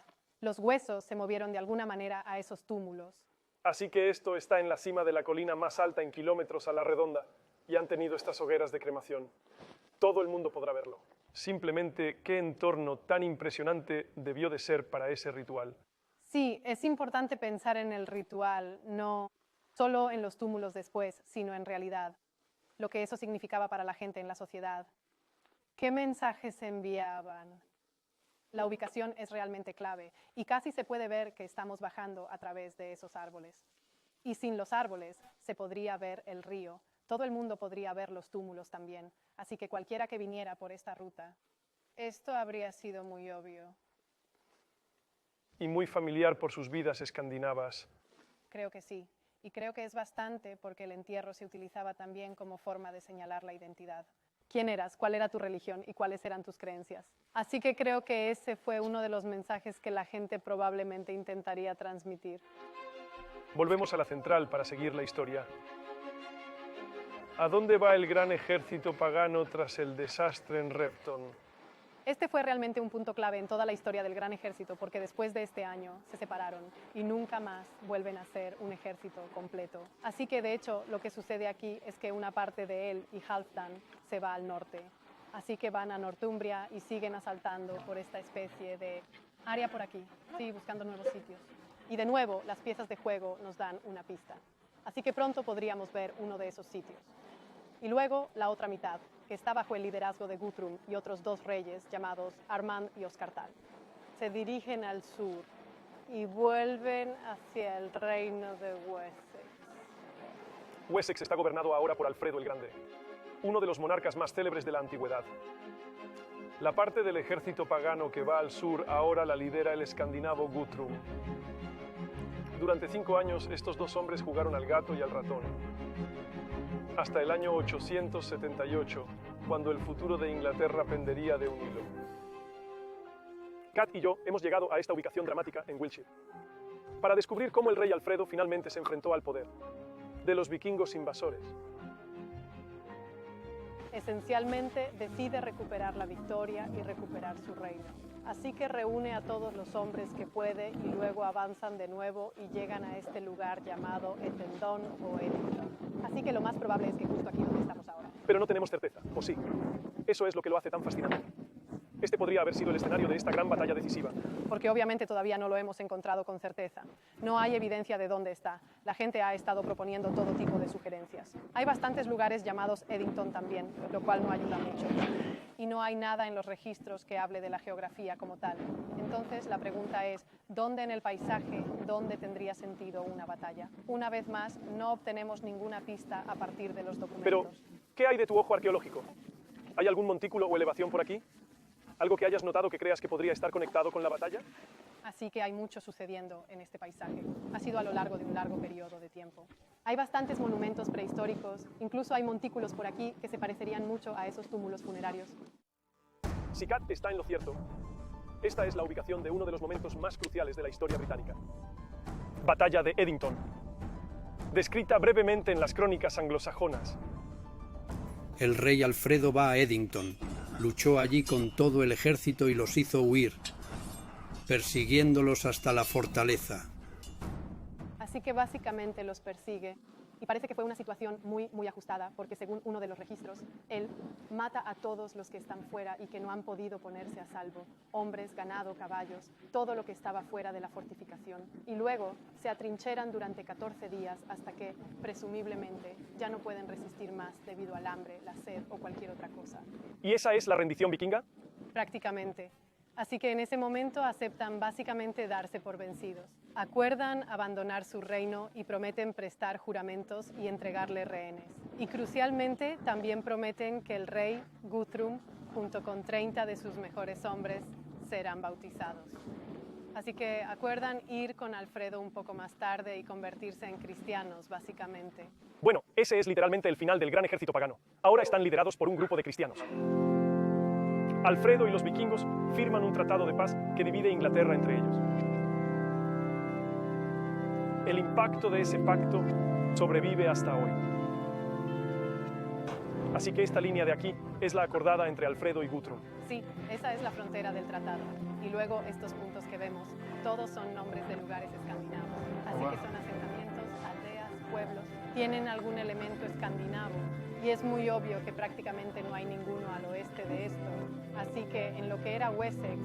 Los huesos se movieron de alguna manera a esos túmulos. Así que esto está en la cima de la colina más alta en kilómetros a la redonda y han tenido estas hogueras de cremación. Todo el mundo podrá verlo. Simplemente qué entorno tan impresionante debió de ser para ese ritual. Sí, es importante pensar en el ritual, no solo en los túmulos después, sino en realidad, lo que eso significaba para la gente en la sociedad. ¿Qué mensajes enviaban? La ubicación es realmente clave y casi se puede ver que estamos bajando a través de esos árboles. Y sin los árboles se podría ver el río. Todo el mundo podría ver los túmulos también. Así que cualquiera que viniera por esta ruta Esto habría sido muy obvio. Y muy familiar por sus vidas escandinavas. Creo que sí. Y creo que es bastante porque el entierro se utilizaba también como forma de señalar la identidad. ¿Quién eras? ¿Cuál era tu religión? ¿Y cuáles eran tus creencias? Así que creo que ese fue uno de los mensajes que la gente probablemente intentaría transmitir. Volvemos a la central para seguir la historia. ¿A dónde va el gran ejército pagano tras el desastre en Repton? Este fue realmente un punto clave en toda la historia del Gran Ejército, porque después de este año se separaron y nunca más vuelven a ser un ejército completo. Así que, de hecho, lo que sucede aquí es que una parte de él y Halfdan se va al norte. Así que van a Northumbria y siguen asaltando por esta especie de área por aquí, sí, buscando nuevos sitios. Y de nuevo, las piezas de juego nos dan una pista. Así que pronto podríamos ver uno de esos sitios. Y luego la otra mitad, que está bajo el liderazgo de Guthrum y otros dos reyes llamados Armand y Oscartal. Se dirigen al sur y vuelven hacia el reino de Wessex. Wessex está gobernado ahora por Alfredo el Grande, uno de los monarcas más célebres de la antigüedad. La parte del ejército pagano que va al sur ahora la lidera el escandinavo Guthrum. Durante 5 años estos dos hombres jugaron al gato y al ratón. Hasta el año 878, cuando el futuro de Inglaterra pendería de un hilo. Kat y yo hemos llegado a esta ubicación dramática en Wiltshire para descubrir cómo el rey Alfredo finalmente se enfrentó al poder de los vikingos invasores. Esencialmente decide recuperar la victoria y recuperar su reino. Así que reúne a todos los hombres que puede y luego avanzan de nuevo y llegan a este lugar llamado Etendon o Edington. Así que lo más probable es que justo aquí donde estamos ahora. Pero no tenemos certeza, ¿o sí? Eso es lo que lo hace tan fascinante. Este podría haber sido el escenario de esta gran batalla decisiva. Porque obviamente todavía no lo hemos encontrado con certeza. No hay evidencia de dónde está. La gente ha estado proponiendo todo tipo de sugerencias. Hay bastantes lugares llamados Edington también, lo cual no ayuda mucho. Y no hay nada en los registros que hable de la geografía como tal. Entonces la pregunta es, ¿dónde en el paisaje, dónde tendría sentido una batalla? Una vez más, no obtenemos ninguna pista a partir de los documentos. Pero, ¿qué hay de tu ojo arqueológico? ¿Hay algún montículo o elevación por aquí? ¿Algo que hayas notado que creas que podría estar conectado con la batalla? Así que hay mucho sucediendo en este paisaje. Ha sido a lo largo de un largo periodo de tiempo. Hay bastantes monumentos prehistóricos, incluso hay montículos por aquí que se parecerían mucho a esos túmulos funerarios. Si Kat está en lo cierto, esta es la ubicación de uno de los momentos más cruciales de la historia británica. Batalla de Edington, descrita brevemente en las crónicas anglosajonas. El rey Alfredo va a Edington, luchó allí con todo el ejército y los hizo huir, persiguiéndolos hasta la fortaleza. Así que básicamente los persigue. Y parece que fue una situación muy ajustada, porque según uno de los registros, él mata a todos los que están fuera y que no han podido ponerse a salvo. Hombres, ganado, caballos, todo lo que estaba fuera de la fortificación. Y luego se atrincheran durante 14 días hasta que, presumiblemente, ya no pueden resistir más debido al hambre, la sed o cualquier otra cosa. ¿Y esa es la rendición vikinga? Prácticamente. Así que en ese momento aceptan básicamente darse por vencidos. Acuerdan abandonar su reino y prometen prestar juramentos y entregarle rehenes. Y crucialmente también prometen que el rey Guthrum, junto con 30 de sus mejores hombres, serán bautizados. Así que acuerdan ir con Alfredo un poco más tarde y convertirse en cristianos, básicamente. Bueno, ese es literalmente el final del gran ejército pagano. Ahora están liderados por un grupo de cristianos. Alfredo y los vikingos firman un tratado de paz que divide Inglaterra entre ellos. El impacto de ese pacto sobrevive hasta hoy. Así que esta línea de aquí es la acordada entre Alfredo y Guthrum. Sí, esa es la frontera del tratado. Y luego estos puntos que vemos, todos son nombres de lugares escandinavos. Así que son asentamientos, aldeas, pueblos. Tienen algún elemento escandinavo. Y es muy obvio que prácticamente no hay ninguno al oeste de esto. Así que en lo que era Wessex,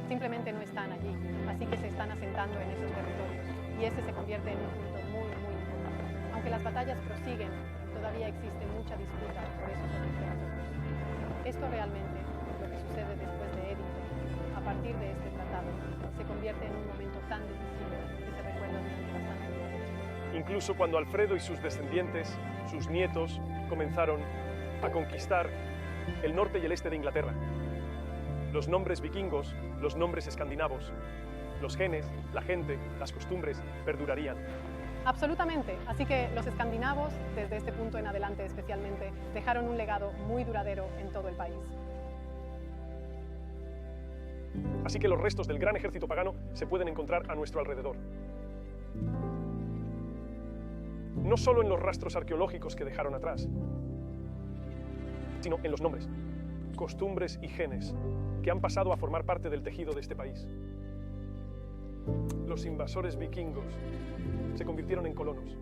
simplemente no están allí. Así que se están asentando en esos territorios. Y ese se convierte en un punto muy importante. Aunque las batallas prosiguen, todavía existe mucha disputa por esos otros territorios. Esto realmente, lo que sucede después de Edington, a partir de este tratado, se convierte en un momento tan decisivo que se recuerda durante bastante tiempo. Incluso cuando Alfredo y sus descendientes, sus nietos, comenzaron a conquistar el norte y el este de Inglaterra. Los nombres vikingos, los nombres escandinavos, los genes, la gente, las costumbres perdurarían. Absolutamente. Así que los escandinavos, desde este punto en adelante especialmente, dejaron un legado muy duradero en todo el país. Así que los restos del gran ejército pagano se pueden encontrar a nuestro alrededor. No solo en los rastros arqueológicos que dejaron atrás, sino en los nombres, costumbres y genes que han pasado a formar parte del tejido de este país. Los invasores vikingos se convirtieron en colonos.